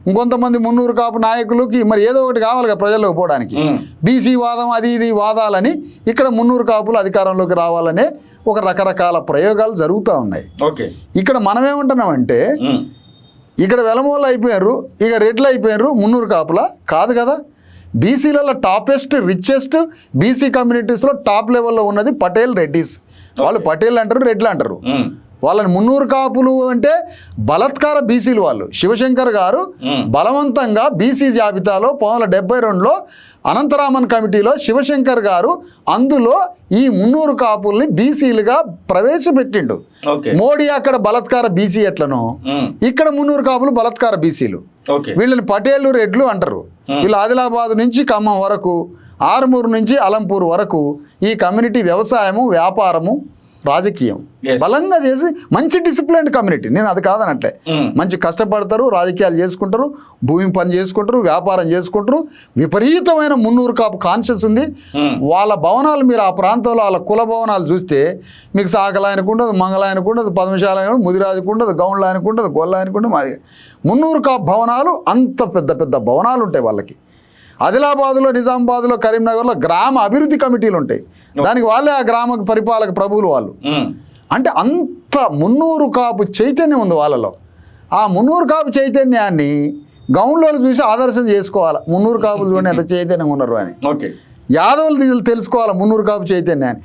ఇంకొంతమంది మున్నూరు కాపు నాయకులకి మరి ఏదో ఒకటి కావాలి కదా ప్రజల్లోకి పోవడానికి, బీసీ వాదం అది ఇది వాదాలని ఇక్కడ మున్నూరు కాపులు అధికారంలోకి రావాలనే ఒక రకరకాల ప్రయోగాలు జరుగుతూ ఉన్నాయి. ఇక్కడ మనం ఏమంటున్నామంటే ఇక్కడ వెలమోళ్ళు అయిపోయారు, ఇక రెడ్లు అయిపోయారు, మున్నూరు కాపుల కాదు కదా. బీసీలలో టాపెస్ట్ రిచెస్ట్ బీసీ కమ్యూనిటీస్లో టాప్ లెవెల్లో ఉన్నది పటేల్ రెడ్డిస్. వాళ్ళు పటేల్ అంటారు, రెడ్లు అంటారు. వాళ్ళని మున్నూరు కాపులు అంటే బలత్కార బీసీలు వాళ్ళు. శివశంకర్ గారు బలవంతంగా బీసీ జాబితాలో 1972లో అనంతరామన్ కమిటీలో శివశంకర్ గారు అందులో ఈ మున్నూరు కాపుల్ని బీసీలుగా ప్రవేశపెట్టిండు. మోడీ అక్కడ బలత్కార బీసీ ఎట్లనో ఇక్కడ మున్నూరు కాపులు బలత్కార బీసీలు. వీళ్ళని పటేళ్లు రెడ్లు అంటారు. వీళ్ళు ఆదిలాబాద్ నుంచి ఖమ్మం వరకు, ఆరుమూరు నుంచి అలంపూర్ వరకు ఈ కమ్యూనిటీ వ్యవసాయము, వ్యాపారము, రాజకీయం బలంగా చేసి మంచి డిసిప్లైన్డ్ కమ్యూనిటీ. నేను అది కాదనట్లే, మంచి కష్టపడతారు, రాజకీయాలు చేసుకుంటారు, భూమి పని చేసుకుంటారు, వ్యాపారం చేసుకుంటారు. విపరీతమైన మున్నూరు కాపు కాన్షియస్ ఉంది. వాళ్ళ భవనాలు మీరు ఆ ప్రాంతంలో వాళ్ళ కుల భవనాలు చూస్తే మీకు సాకలాయనకు ఉండదు, మంగళాయనకు ఉండదు, పద్మశాల ముదిరాజుకు ఉండదు, గౌండ్లాయనకు ఉండదు, గొల్లాయనకు ఉండదు. మాది మున్నూరు కాపు భవనాలు అంత పెద్ద పెద్ద భవనాలు ఉంటాయి వాళ్ళకి. ఆదిలాబాద్లో, నిజామాబాద్లో, కరీంనగర్లో గ్రామ అభివృద్ధి కమిటీలు ఉంటాయి. దానికి వాళ్ళే ఆ గ్రామ పరిపాలక ప్రభువులు వాళ్ళు. అంటే అంత మున్నూరు కాపు చైతన్యం ఉంది వాళ్ళలో. ఆ మున్నూరు కాపు చైతన్యాన్ని గౌండ్లో చూసి ఆదర్శం చేసుకోవాలి. మున్నూరు కాపులు చూడండి ఎంత చైతన్యంగా ఉన్నారు అని. యాదవులు తెలుసుకోవాలి మున్నూరు కాపు చైతన్యాన్ని.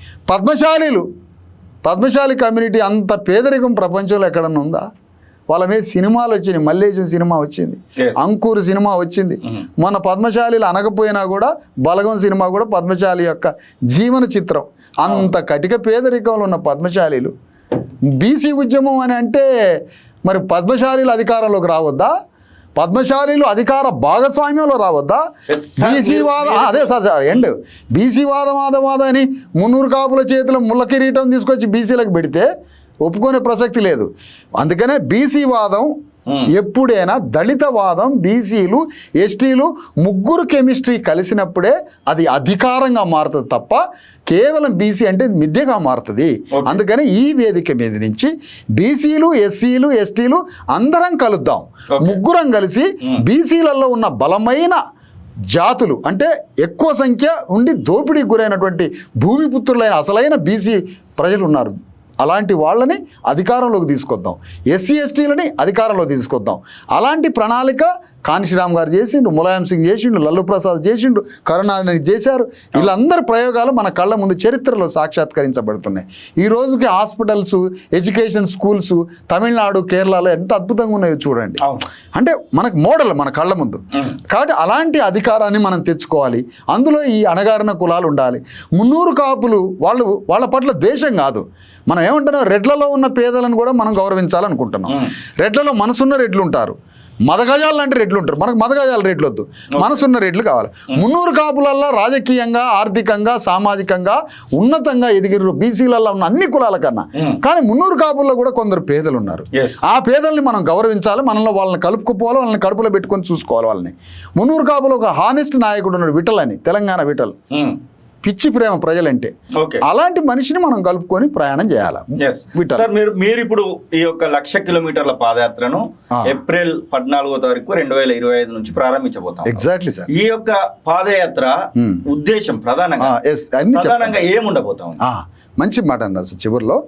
పద్మశాలి కమ్యూనిటీ అంత పేదరికం ప్రపంచంలో ఎక్కడన్నా ఉందా? వాళ్ళ మీద సినిమాలు వచ్చినాయి. మల్లేశం సినిమా వచ్చింది, అంకూరు సినిమా వచ్చింది. మన పద్మశాలీలు అనకపోయినా కూడా బలగం సినిమా కూడా పద్మశాలి యొక్క జీవన చిత్రం. అంత కటిక పేదరికంలో ఉన్న పద్మశాలీలు బీసీ ఉద్యమం అని అంటే మరి పద్మశాలీలు అధికారంలోకి రావద్దా? పద్మశాలీలు అధికార భాగస్వామ్యంలో రావద్దా? బీసీ వాదం అదే సార్ ఎండ్ బీసీ వాదం అని మున్నూరు కాపుల చేతిలో ముళ్ళ కిరీటం తీసుకొచ్చి బీసీలకు పెడితే ఒప్పుకునే ప్రసక్తి లేదు. అందుకనే బీసీ వాదం ఎప్పుడైనా దళిత వాదం, బీసీలు, ఎస్టీలు ముగ్గురు కెమిస్ట్రీ కలిసినప్పుడే అది అధికారంగా మారుతుంది తప్ప కేవలం బీసీ అంటే మిథ్యగా మారుతుంది. అందుకని ఈ వేదిక మీద నుంచి బీసీలు, ఎస్సీలు, ఎస్టీలు అందరం కలుద్దాం. ముగ్గురం కలిసి బీసీలలో ఉన్న బలమైన జాతులు అంటే ఎక్కువ సంఖ్య ఉండి దోపిడీకి గురైనటువంటి భూమిపుత్రులైన అసలైన బీసీ ప్రజలు ఉన్నారు. అలాంటి వాళ్ళని అధికారంలోకి తీసుకొద్దాం, ఎస్సీ ఎస్టీలని అధికారంలోకి తీసుకొద్దాం. అలాంటి ప్రణాళిక కాన్షీరామ్ గారు చేసిండు, ములాయం సింగ్ చేసిండు, లల్లు ప్రసాద్ చేసిండు, కరుణానిధి చేశారు. వీళ్ళందరి ప్రయోగాలు మన కళ్ళ ముందు చరిత్రలో సాక్షాత్కరించబడుతున్నాయి. ఈ రోజుకి హాస్పిటల్స్, ఎడ్యుకేషన్, స్కూల్స్ తమిళనాడు, కేరళలో ఎంత అద్భుతంగా ఉన్నాయో చూడండి. అంటే మనకు మోడల్ మన కళ్ళ ముందు. కాబట్టి అలాంటి అధికారాన్ని మనం తెచ్చుకోవాలి. అందులో ఈ అణగారిన కులాలు ఉండాలి. మున్నూరు కాపులు వాళ్ళ పట్ల దేశం కాదు, మనం ఏమంటున్నాం, రెడ్లలో ఉన్న పేదలను కూడా మనం గౌరవించాలనుకుంటున్నాం. రెడ్లలో మనసున్న రెడ్లు ఉంటారు, మదగజాలు లాంటి రెడ్లు ఉంటారు. మనకు మదగజాల రెడ్లు వద్దు, మనసున్న రెడ్లు కావాలి. మున్నూరు కాపులల్లో రాజకీయంగా, ఆర్థికంగా, సామాజికంగా ఉన్నతంగా ఎదిగిరు బీసీలలో ఉన్న అన్ని కులాల కన్నా. కానీ మున్నూరు కాపుల్లో కూడా కొందరు పేదలు ఉన్నారు. ఆ పేదల్ని మనం గౌరవించాలి, మనలో వాళ్ళని కలుపుకుపోవాలి, వాళ్ళని కడుపులో పెట్టుకొని చూసుకోవాలి వాళ్ళని. మున్నూరు కాపులో ఒక హానెస్ట్ నాయకుడు ఉన్నాడు, విఠల్ అని, తెలంగాణ విఠల్. పిచ్చి ప్రేమ ప్రజలంటే. అలాంటి మనిషిని మనం కలుపుకొని ప్రయాణం చేయాలి. మీరు ఇప్పుడు ఈ యొక్క 1,00,000 కిలోమీటర్ల పాదయాత్రను ఏప్రిల్ 14వ తారీఖు 2025 నుంచి ప్రారంభించబోతాం. Exactly sir. ఈ యొక్క పాదయాత్ర ఉద్దేశం ప్రధానంగా ఏముండబోతాం? మంచి మాట అన్నారు సార్ చివరిలో.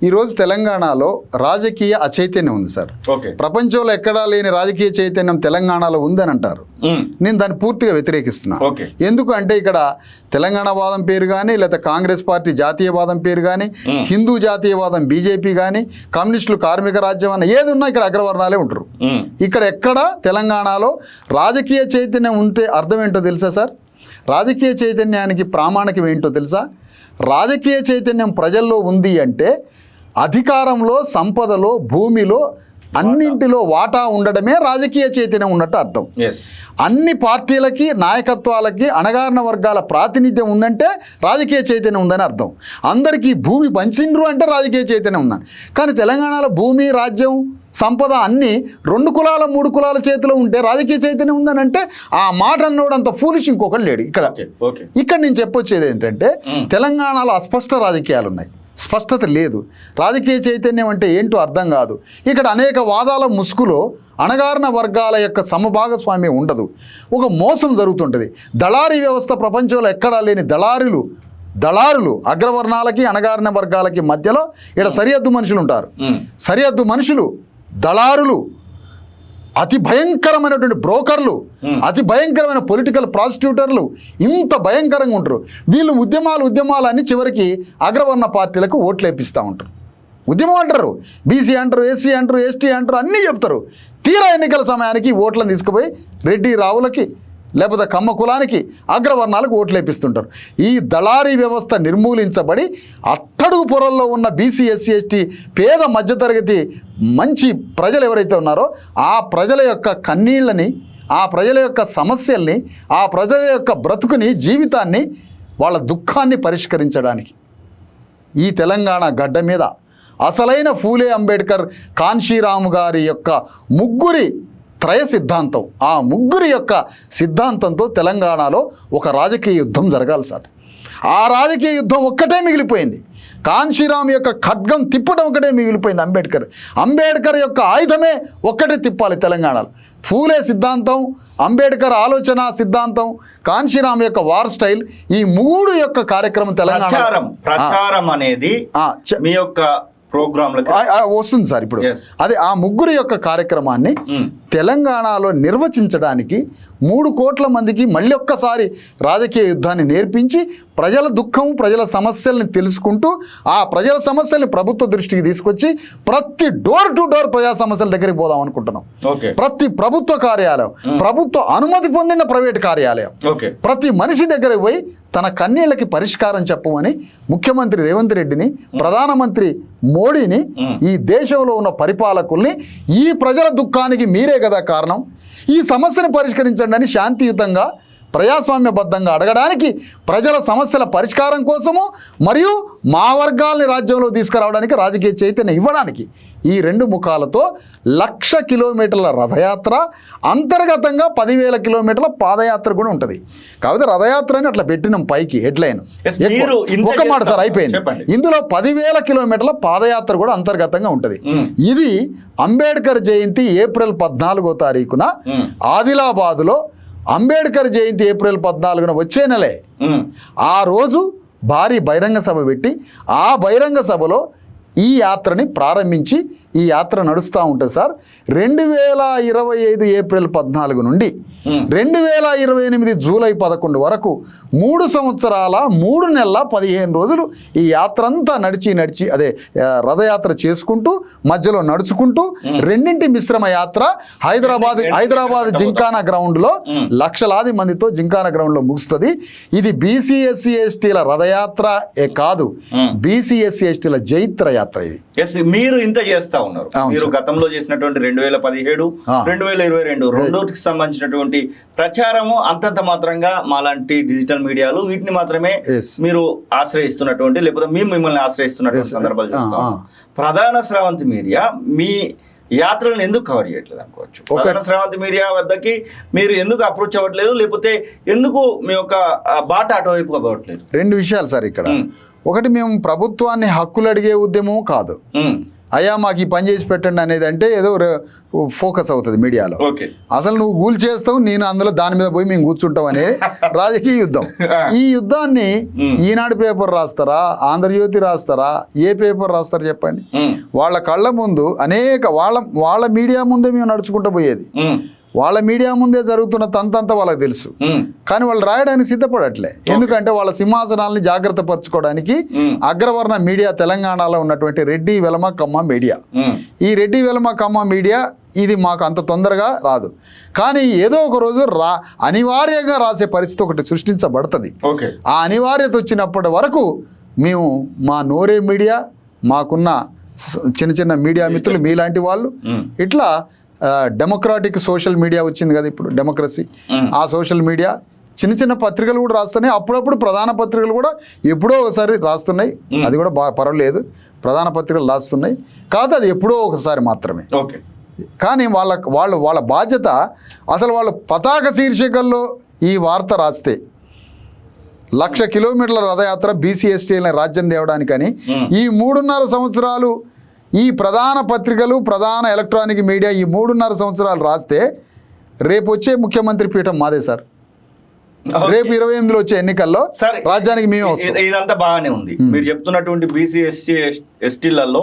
ఈరోజు తెలంగాణలో రాజకీయ అచైతన్యం ఉంది సార్. ఓకే. ప్రపంచంలో ఎక్కడా లేని రాజకీయ చైతన్యం తెలంగాణలో ఉందని అంటారు. నేను దాన్ని పూర్తిగా వ్యతిరేకిస్తున్నా. ఓకే. ఎందుకు అంటే ఇక్కడ తెలంగాణ వాదం పేరు కానీ, లేదా కాంగ్రెస్ పార్టీ జాతీయవాదం పేరు కానీ, హిందూ జాతీయవాదం బీజేపీ కానీ, కమ్యూనిస్టులు కార్మిక రాజ్యం అన్న ఏది ఉన్నా ఇక్కడ అగ్రవర్ణాలే ఉంటారు. ఇక్కడ ఎక్కడ తెలంగాణలో రాజకీయ చైతన్యం ఉంటే అర్థం ఏంటో తెలుసా సార్? రాజకీయ చైతన్యానికి ప్రామాణికం ఏంటో తెలుసా? రాజకీయ చైతన్యం ప్రజల్లో ఉంది అంటే అధికారంలో, సంపదలో, భూమిలో, అన్నింటిలో వాటా ఉండడమే రాజకీయ చైతన్యం ఉన్నట్టు అర్థం. అన్ని పార్టీలకి, నాయకత్వాలకి, అణగారిన వర్గాల ప్రాతినిధ్యం ఉందంటే రాజకీయ చైతన్యం ఉందని అర్థం. అందరికీ భూమి పంచిండ్రు అంటే రాజకీయ చైతన్యం ఉందని. కానీ తెలంగాణలో భూమి, రాజ్యం, సంపద అన్నీ 2 కులాల 3 కులాల చేతిలో ఉంటే రాజకీయ చైతన్యం ఉందని అంటే ఆ మాట అన్నోడు అంత ఫూలిష్ ఇంకొకటి లేడు ఇక్కడ నేను చెప్పొచ్చేది ఏంటంటే తెలంగాణలో అస్పష్ట రాజకీయాలు ఉన్నాయి, స్పష్టత లేదు. రాజకీయ చైతన్యం అంటే ఏంటో అర్థం కాదు. ఇక్కడ అనేక వాదాల ముసుగులో అణగారిన వర్గాల యొక్క సమభాగస్వామ్యం ఉండదు. ఒక మోసం జరుగుతుంటుంది. దళారీ వ్యవస్థ ప్రపంచంలో ఎక్కడా లేని దళారులు అగ్రవర్ణాలకి, అణగారిన వర్గాలకి మధ్యలో ఇక్కడ సరిహద్దు మనుషులు ఉంటారు. సరిహద్దు మనుషులు, దళారులు, అతి భయంకరమైనటువంటి బ్రోకర్లు, అతి భయంకరమైన పొలిటికల్ ప్రాసిక్యూటర్లు, ఇంత భయంకరంగా ఉంటారు. వీళ్ళు ఉద్యమాలని చివరికి అగ్రవర్ణ పార్టీలకు ఓట్లు వేపిస్తూ ఉంటారు. ఉద్యమం అంటారు, బీసీ అంటారు, ఎస్సీ అంటారు, ఎస్టీ అంటారు, అన్నీ చెప్తారు. తీరా ఎన్నికల సమయానికి ఓట్లను తీసుకుపోయి రెడ్డి రావులకి, లేకపోతే కమ్మ కులానికి, అగ్రవర్ణాలకు ఓట్లు వేపిస్తుంటారు. ఈ దళారీ వ్యవస్థ నిర్మూలించబడి అట్టడుగు పొరల్లో ఉన్న బీసీ, ఎస్సీ, ఎస్టీ, పేద మధ్యతరగతి మంచి ప్రజలు ఎవరైతే ఉన్నారో ఆ ప్రజల యొక్క కన్నీళ్ళని, ఆ ప్రజల యొక్క సమస్యల్ని, ఆ ప్రజల యొక్క బ్రతుకుని, జీవితాన్ని, వాళ్ళ దుఃఖాన్ని పరిష్కరించడానికి ఈ తెలంగాణ గడ్డ మీద అసలైన ఫూలే అంబేద్కర్, కాన్షీరాము గారి యొక్క ముగ్గురి త్రయ సిద్ధాంతం, ఆ ముగ్గురి యొక్క సిద్ధాంతంతో తెలంగాణలో ఒక రాజకీయ యుద్ధం జరగాలి సార్. ఆ రాజకీయ యుద్ధం ఒక్కటే మిగిలిపోయింది. కాన్షీరామ్ యొక్క ఖడ్గం తిప్పడం ఒకటే మిగిలిపోయింది. అంబేద్కర్ యొక్క ఆయుధమే ఒక్కటే తిప్పాలి తెలంగాణలో. ఫూలే సిద్ధాంతం, అంబేద్కర్ ఆలోచన సిద్ధాంతం, కాన్షీరామ్ యొక్క వార్ స్టైల్, ఈ 3 యొక్క కార్యక్రమం తెలంగాణ ప్రచారం అనేది మీ యొక్క ప్రోగ్రామ్ వస్తుంది సార్. ఇప్పుడు అదే ఆ ముగ్గురు యొక్క కార్యక్రమాన్ని తెలంగాణలో నిర్వచించడానికి 3 కోట్ల మందికి మళ్ళీ ఒక్కసారి రాజకీయ యుద్ధాన్ని నేర్పించి ప్రజల దుఃఖం, ప్రజల సమస్యల్ని తెలుసుకుంటూ ఆ ప్రజల సమస్యల్ని ప్రభుత్వ దృష్టికి తీసుకొచ్చి ప్రతి డోర్ టు డోర్ ప్రజా సమస్యల దగ్గరికి పోదాం అనుకుంటున్నాం. ప్రతి ప్రభుత్వ కార్యాలయం, ప్రభుత్వ అనుమతి పొందిన ప్రైవేట్ కార్యాలయం, ప్రతి మనిషి దగ్గరికి పోయి తన కన్నీళ్ళకి పరిష్కారం చెప్పమని ముఖ్యమంత్రి రేవంత్ రెడ్డిని, ప్రధానమంత్రి మోడీని, ఈ దేశంలో ఉన్న పరిపాలకుల్ని ఈ ప్రజల దుఃఖానికి మీరే కదా కారణం, ఈ సమస్యను పరిష్కరించండి అని శాంతియుతంగా, ప్రజాస్వామ్యబద్ధంగా అడగడానికి, ప్రజల సమస్యల పరిష్కారం కోసము మరియు మా వర్గాల్ని రాజ్యంలో తీసుకురావడానికి, రాజకీయ చైతన్యం ఇవ్వడానికి ఈ 2 ముఖాలతో 1,00,000 కిలోమీటర్ల రథయాత్ర, అంతర్గతంగా 10,000 కిలోమీటర్ల పాదయాత్ర కూడా ఉంటుంది. కాకపోతే రథయాత్ర అని అట్లా పెట్టినాం పైకి హెడ్లైన్. ఒక మాట సార్ అయిపోయింది. ఇందులో 10,000 కిలోమీటర్ల పాదయాత్ర కూడా అంతర్గతంగా ఉంటుంది. ఇది అంబేద్కర్ జయంతి ఏప్రిల్ 14వ తారీఖున ఆదిలాబాదులో, అంబేద్కర్ జయంతి ఏప్రిల్ 14న వచ్చే నెలే, ఆ రోజు భారీ బహిరంగ సభ పెట్టి ఆ బహిరంగ సభలో ఈ యాత్రని ప్రారంభించి ఈ యాత్ర నడుస్తూ ఉంటుంది సార్. 2025 ఏప్రిల్ 14 నుండి 2028 జూలై 11 వరకు 3 సంవత్సరాల 3 నెలల 15 రోజులు ఈ యాత్ర అంతా నడిచి అదే రథయాత్ర చేసుకుంటూ, మధ్యలో నడుచుకుంటూ, రెండింటి మిశ్రమ యాత్ర హైదరాబాద్ జింకానా గ్రౌండ్లో లక్షలాది మందితో జింకానా గ్రౌండ్లో ముగుస్తుంది. ఇది బీసీ, ఎస్సీ, ఎస్టీల రథయాత్ర కాదు, బీసీ, ఎస్సీ, ఎస్టీల జైత్ర యాత్ర. ఇది మీరు ఇంత చేస్తా ఉన్నారు. మీరు గతంలో చేసినటువంటి 2017, 2022 రెండోటికి సంబంధించినటువంటి ప్రచారము అంతంత మాత్రంగా మాలాంటి డిజిటల్ మీడియాలు వీటిని మాత్రమే మీరు ఆశ్రయిస్తున్నటువంటి, లేకపోతే మేము మిమ్మల్ని ఆశ్రయిస్తున్నటువంటి సందర్భాలు చూస్తాం. ప్రధాన స్రవంతి మీడియా మీ యాత్రలను ఎందుకు కవర్ చేయట్లేదు అనుకోవచ్చు? ప్రధాన స్రవంతి మీడియా వద్దకి మీరు ఎందుకు అప్రోచ్ అవ్వట్లేదు, లేకపోతే ఎందుకు మీ యొక్క బాట అటువైపు అవ్వట్లేదు? 2 విషయాలు సార్ ఇక్కడ. ఒకటి, మేము ప్రభుత్వాన్ని హక్కులు అడిగే ఉద్యమం కాదు. అయ్యా మాకు ఈ పని చేసి పెట్టండి అనేది అంటే ఏదో ఫోకస్ అవుతుంది మీడియాలో. ఓకే, అసలు నువ్వు గూల్ చేస్తావు, నేను అందులో దాని మీద పోయి మేము కూర్చుంటాం అనే రాజకీయ యుద్ధం. ఈ యుద్ధాన్ని ఈనాడు పేపర్ రాస్తారా, ఆంధ్రజ్యోతి రాస్తారా, ఏ పేపర్ రాస్తారా చెప్పండి? వాళ్ళ కళ్ళ ముందు అనేక వాళ్ళ మీడియా ముందే మేము నడుచుకుంటూ పోయేది, వాళ్ళ మీడియా ముందే జరుగుతున్న తంతంతా వాళ్ళకి తెలుసు. కానీ వాళ్ళు రాయడానికి సిద్ధపడట్లే. ఎందుకంటే వాళ్ళ సింహాసనాల్ని జాగ్రత్త పరచుకోవడానికి అగ్రవర్ణ మీడియా తెలంగాణలో ఉన్నటువంటి రెడ్డి వెలమ కమ్మ మీడియా, ఈ రెడ్డి వెలమ కమ్మ మీడియా ఇది మాకు అంత తొందరగా రాదు. కానీ ఏదో ఒక రోజు అనివార్యంగా రాసే పరిస్థితి ఒకటి సృష్టించబడుతుంది. ఆ అనివార్యత వచ్చినప్పటి వరకు మేము మా నోరే మీడియా, మాకున్న చిన్న చిన్న మీడియా మిత్రులు మీలాంటి వాళ్ళు, ఇట్లా డెమోక్రాటిక్ సోషల్ మీడియా వచ్చింది కదా ఇప్పుడు, డెమోక్రసీ, ఆ సోషల్ మీడియా చిన్న చిన్న పత్రికలు కూడా రాస్తున్నాయి. అప్పుడప్పుడు ప్రధాన పత్రికలు కూడా ఎప్పుడో ఒకసారి రాస్తున్నాయి, అది కూడా పర్వాలేదు, ప్రధాన పత్రికలు రాస్తున్నాయి. కాదు, అది ఎప్పుడో ఒకసారి మాత్రమే. కానీ వాళ్ళ బాధ్యత, అసలు వాళ్ళు పతాక శీర్షికల్లో ఈ వార్త రాస్తే 1,00,000 కిలోమీటర్ల రథయాత్ర బీసీ ఎస్టీలని రాజ్యం తేవడానికని ఈ 3.5 సంవత్సరాలు ఈ ప్రధాన పత్రికలు, ప్రధాన ఎలక్ట్రానిక్ మీడియా ఈ 3.5 సంవత్సరాలు రాస్తే రేపు వచ్చే ముఖ్యమంత్రి పీఠం మాదే సార్. రేపు 28లో వచ్చే ఎన్నికల్లో రాజ్యానికి మేము వస్తాం. ఇదంతా బాగానే ఉంది. మీరు చెప్తున్నటువంటి బీసీ ఎస్టీలలో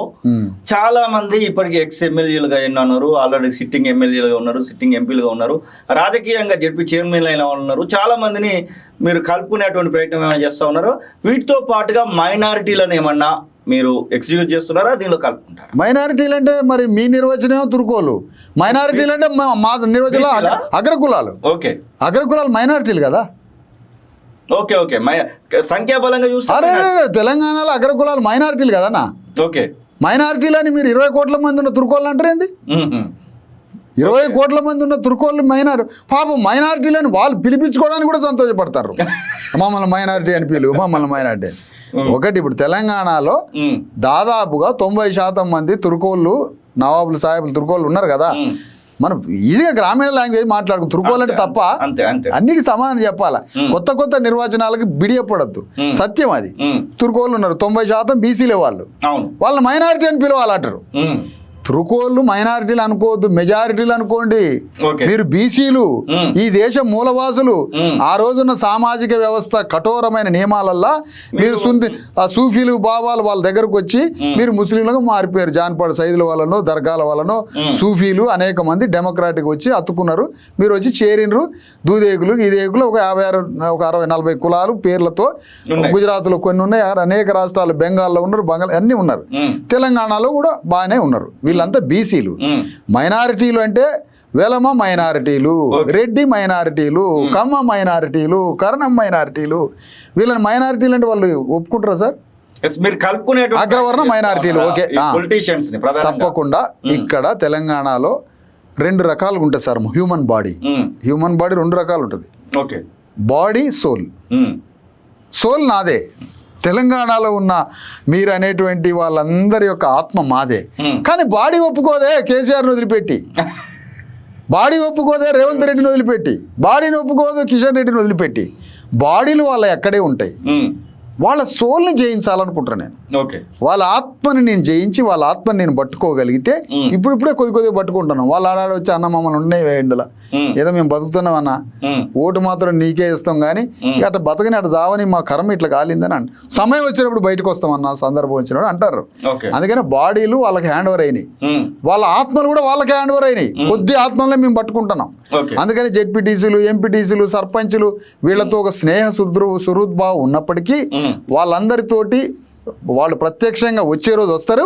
చాలా మంది ఇప్పటికీ ఎక్స్ ఎమ్మెల్యేలుగా ఉన్నారు, ఆల్రెడీ సిట్టింగ్ ఎమ్మెల్యేలుగా ఉన్నారు, సిట్టింగ్ ఎంపీలుగా ఉన్నారు, రాజకీయంగా జడ్పీ చైర్మన్ అయిన వాళ్ళు ఉన్నారు. చాలా మందిని మీరు కలుపుకునేటువంటి ప్రయత్నం ఏమైనా చేస్తూ ఉన్నారు. వీటితో పాటుగా మైనారిటీలను ఏమన్నా మీరు ఎక్స్క్యూజ్ చేస్తున్నారా, దీనిలో కలుపుకుంటారా? మైనారిటీలు అంటే మరి మీ నిర్వచనం తురుకోలు, మైనారిటీలు అంటే మా నిర్వచనం అగ్రకులాలు. ఓకే, అగ్రకులాలు మైనారిటీలు కదా. ఓకే ఓకే, సంఖ్యాబలంగా చూస్తే తెలంగాణలో అగ్రకులాలు మైనారిటీలు కదన్నా. ఓకే, మైనారిటీలు అని మీరు 20 కోట్ల మంది ఉన్న తురుకోళ్ళు అంటారు ఏంది? 20 కోట్ల మంది ఉన్న తురుకోళ్ళు పాపం మైనారిటీలని వాళ్ళు పిలిపించుకోవడానికి కూడా సంతోషపడతారు. మమ్మల్ని మైనారిటీ అని మమ్మల్ని మైనారిటీ అని. ఒకటి, ఇప్పుడు తెలంగాణలో దాదాపుగా 90% మంది తుర్కోళ్ళు, నవాబులు, సాహెబులు, తుర్కోళ్ళు ఉన్నారు కదా. మనం ఈజీగా గ్రామీణ లాంగ్వేజ్ మాట్లాడుకుని తుర్కోళ్ళు అంటే తప్ప అన్నిటి సమాధానం చెప్పాలా. కొత్త నిర్వచనాలకి బిడియపడద్దు, సత్యం అది. తుర్కోళ్ళు ఉన్నారు, 90% బీసీలే వాళ్ళు, వాళ్ళని మైనారిటీ అని పిలవాలంటారు. తురుకోళ్ళు మైనారిటీలు అనుకోవద్దు, మెజారిటీలు అనుకోండి. మీరు బీసీలు, ఈ దేశం మూలవాసులు. ఆ రోజున్న సామాజిక వ్యవస్థ కఠోరమైన నియమాలల్లా మీరు సూఫీలు, బాబాలు వాళ్ళ దగ్గరకు వచ్చి మీరు ముస్లింలుగా మారిపోయారు. జాన్పాడు సైదుల వాళ్ళనో, దర్గాల వాళ్ళనో సూఫీలు అనేక మంది డెమోక్రాటిక్ వచ్చి అత్తుకున్నారు. మీరు వచ్చి చేరినరు. దూదేకులు, గీదేకులు ఒక 60-40 కులాలు పేర్లతో గుజరాత్లో కొన్ని ఉన్నాయి, అనేక రాష్ట్రాలు, బెంగాల్లో ఉన్నారు, అన్నీ ఉన్నారు, తెలంగాణలో కూడా బాగానే ఉన్నారు. వీళ్ళంతా బీసీలు. మైనారిటీలు అంటే వెలమ మైనారిటీలు, రెడ్డి మైనారిటీలు, కమ్మ మైనారిటీలు, కర్ణం మైనారిటీలు. వీళ్ళని మైనారిటీలు అంటే వాళ్ళు ఒప్పుకుంటారా సార్? మీరు కలుపుకునే అగ్రవర్ణ మైనారిటీలు. ఓకే, తప్పకుండా. ఇక్కడ తెలంగాణలో 2 రకాలుగా ఉంటుంది sir human body. Human body 2 రకాలు ఉంటుంది. Body, soul. సోల్ నాదే. తెలంగాణలో ఉన్న మీరు అనేటువంటి వాళ్ళందరి యొక్క ఆత్మ మాదే. కానీ బాడీ ఒప్పుకోదే కేసీఆర్ని వదిలిపెట్టి, బాడీ ఒప్పుకోదే రేవంత్ రెడ్డిని వదిలిపెట్టి, బాడీని ఒప్పుకోదు కిషన్ రెడ్డిని వదిలిపెట్టి. బాడీలు వాళ్ళ ఎక్కడే ఉంటాయి. వాళ్ళ సోల్ని జయించాలనుకుంటున్నాను నేను. వాళ్ళ ఆత్మని నేను జయించి వాళ్ళ ఆత్మని నేను పట్టుకోగలిగితే, ఇప్పుడిప్పుడే కొద్దిగా పట్టుకుంటున్నాను. వాళ్ళు ఆడాడు వచ్చి అన్న మమ్మల్ని ఉన్నాయి ఇందులో ఏదో మేము బతుకుతున్నాం అన్న, ఓటు మాత్రం నీకే ఇస్తాం కానీ అట్లా బతకని అట్లా జావని మా కర్మ ఇట్లా కాలిందని అంట. సమయం వచ్చినప్పుడు బయటకు వస్తామన్న, సందర్భం వచ్చినప్పుడు అంటారు. అందుకని బాడీలు వాళ్ళకి హ్యాండ్ ఓవర్ అయినాయి, వాళ్ళ ఆత్మలు కూడా వాళ్ళకి హ్యాండ్ ఓవర్ అయినాయి. కొద్ది ఆత్మలనే మేము పట్టుకుంటున్నాం. అందుకని జెడ్పీటీసీలు, ఎంపీటీసీలు, సర్పంచులు వీళ్ళతో ఒక స్నేహ సుహృద్భావం ఉన్నప్పటికీ వాళ్ళందరితోటి వాళ్ళు ప్రత్యక్షంగా వచ్చే రోజు వస్తారు.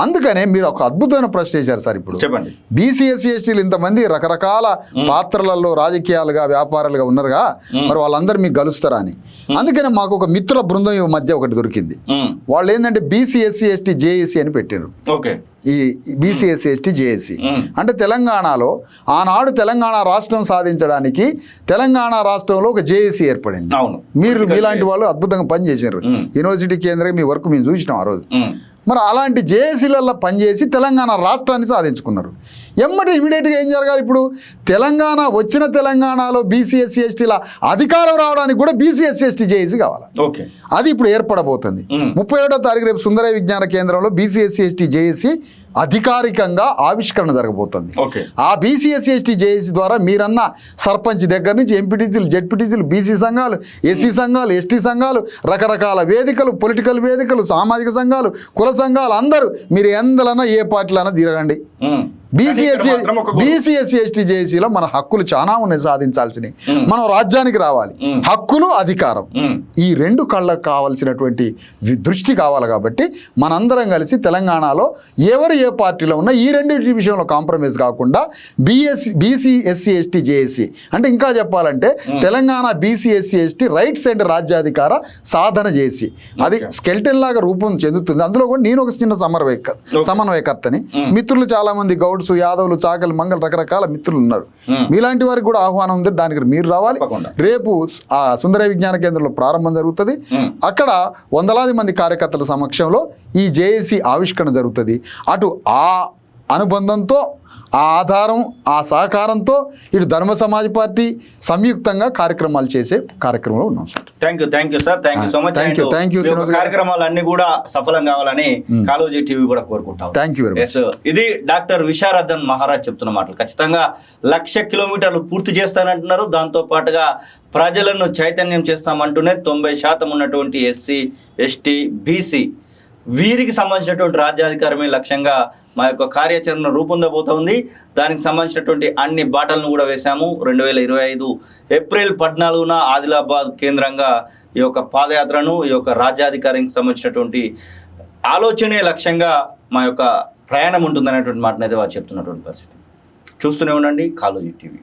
అందుకనే మీరు ఒక అద్భుతమైన ప్రశ్న చేశారు సార్. ఇప్పుడు చెప్పండి, బీసీ, ఎస్సీ, ఎస్టీలు ఇంతమంది రకరకాల పాత్రలలో రాజకీయాలుగా, వ్యాపారాలుగా ఉన్నారుగా, మరి వాళ్ళందరూ మీకు కలుస్తారా అని. అందుకనే మాకు ఒక మిత్రుల బృందం ఈ మధ్య ఒకటి దొరికింది. వాళ్ళు ఏంటంటే బీసీ, ఎస్సీ, ఎస్టీ జేఏసీ అని పెట్టారు. ఈ బీసీ, ఎస్సీ, ఎస్టీ జేఏసీ అంటే తెలంగాణలో ఆనాడు తెలంగాణ రాష్ట్రం సాధించడానికి తెలంగాణ రాష్ట్రంలో ఒక జేఏసీ ఏర్పడింది. మీరు మీలాంటి వాళ్ళు అద్భుతంగా పనిచేశారు. యూనివర్సిటీ కేంద్రంగా మీ వర్క్ మేము చూసినాం ఆ రోజు. మరి అలాంటి జేఏసీలలో పనిచేసి తెలంగాణ రాష్ట్రాన్ని సాధించుకున్నారు. ఇమీడియట్గా ఏం జరగాలి? ఇప్పుడు తెలంగాణ వచ్చిన తెలంగాణలో బీసీ, ఎస్సీ, ఎస్టీల అధికారం రావడానికి కూడా బీసీ, ఎస్సీ, ఎస్టీ జేఏసీ కావాలి. అది ఇప్పుడు ఏర్పడబోతుంది. 31వ తారీఖు రేపు సుందరయ్య విజ్ఞాన కేంద్రంలో బీసీ, ఎస్సీ, ఎస్టీ జేఏసీ అధికారికంగా ఆవిష్కరణ జరగబోతుంది. ఓకే. ఆ బీసీ ఎస్సీ ఎస్టీ జేఏసీ ద్వారా మీరన్న సర్పంచ్ దగ్గర నుంచి ఎంపీటీసీలు, జెడ్పీటీసీలు, బీసీ సంఘాలు, ఎస్సీ సంఘాలు, ఎస్టీ సంఘాలు, రకరకాల వేదికలు, పొలిటికల్ వేదికలు, సామాజిక సంఘాలు, కుల సంఘాలు, అందరూ మీరు ఎందులన్నా ఏ పార్టీలన్నా తిరగండి. బీసీ ఎస్సీ ఎస్టీ జేఏసీలో మన హక్కులు చాలా ఉన్నాయి సాధించాల్సినవి. మనం రాజ్యానికి రావాలి. హక్కులు, అధికారం, ఈ రెండు కళ్ళకు కావాల్సినటువంటి దృష్టి కావాలి. కాబట్టి మనందరం కలిసి తెలంగాణలో ఎవరు ఏ పార్టీలో ఉన్నా ఈ రెండింటి విషయంలో కాంప్రమైజ్ కాకుండా బీసీ ఎస్సీ ఎస్టీ జేఏసీ అంటే ఇంకా చెప్పాలంటే Telangana BC SC ST rights and రాజ్యాధికార సాధన చేసి అది స్కెల్టన్ లాగా రూపం చెందుతుంది. అందులో కూడా నేను ఒక చిన్న సమన్వయకర్తని. మిత్రులు చాలా మంది గౌడ్స్, యాదవులు, చాకలి, మంగళ రకరకాల మిత్రులు ఉన్నారు. మీలాంటి వారికి కూడా ఆహ్వానం ఉంది. దానికి మీరు రావాలి. రేపు ఆ సుందర విజ్ఞాన కేంద్రంలో ప్రారంభం జరుగుతుంది. అక్కడ వందలాది మంది కార్యకర్తల సమక్షంలో ఈ జేఏసీ ఆవిష్కరణ జరుగుతుంది. అటు ఆ అనుబంధంతో, ఆ ఆధారం, ఆ సహకారంతో ఇటు ధర్మ సమాజ్ పార్టీ సంయుక్తంగా కార్యక్రమాలు చేసే కార్యక్రమంలో ఉన్నాం sir. Thank you sir, thank you so much. Thank you. కార్యక్రమాలు అన్ని కూడా సఫలం కావాలని కాలోజీ టీవీ కూడా కోరుకుంటాం. Thank you very much. ఇది డాక్టర్ విశారదన్ మహారాజ్ చెప్తున్న మాటలు. ఖచ్చితంగా 1,00,000 కిలోమీటర్లు పూర్తి చేస్తానంటున్నారు. దాంతో పాటుగా ప్రజలను చైతన్యం చేస్తామంటూనే 90% ఉన్నటువంటి ఎస్సీ, ఎస్టీ, బీసీ వీరికి సంబంధించినటువంటి రాజ్యాధికారమే లక్ష్యంగా మా యొక్క కార్యాచరణ రూపొందబోతోంది. దానికి సంబంధించినటువంటి అన్ని బాటలను కూడా వేశాము. 2025 ఏప్రిల్ 14న ఆదిలాబాద్ కేంద్రంగా ఈ యొక్క పాదయాత్రను, ఈ యొక్క రాజ్యాధికారానికి సంబంధించినటువంటి ఆలోచనే లక్ష్యంగా మా యొక్క ప్రయాణం ఉంటుందనేటువంటి మాటనైతే వారు చెప్తున్నటువంటి పరిస్థితి. చూస్తూనే ఉండండి కాలోజీ టీవీ.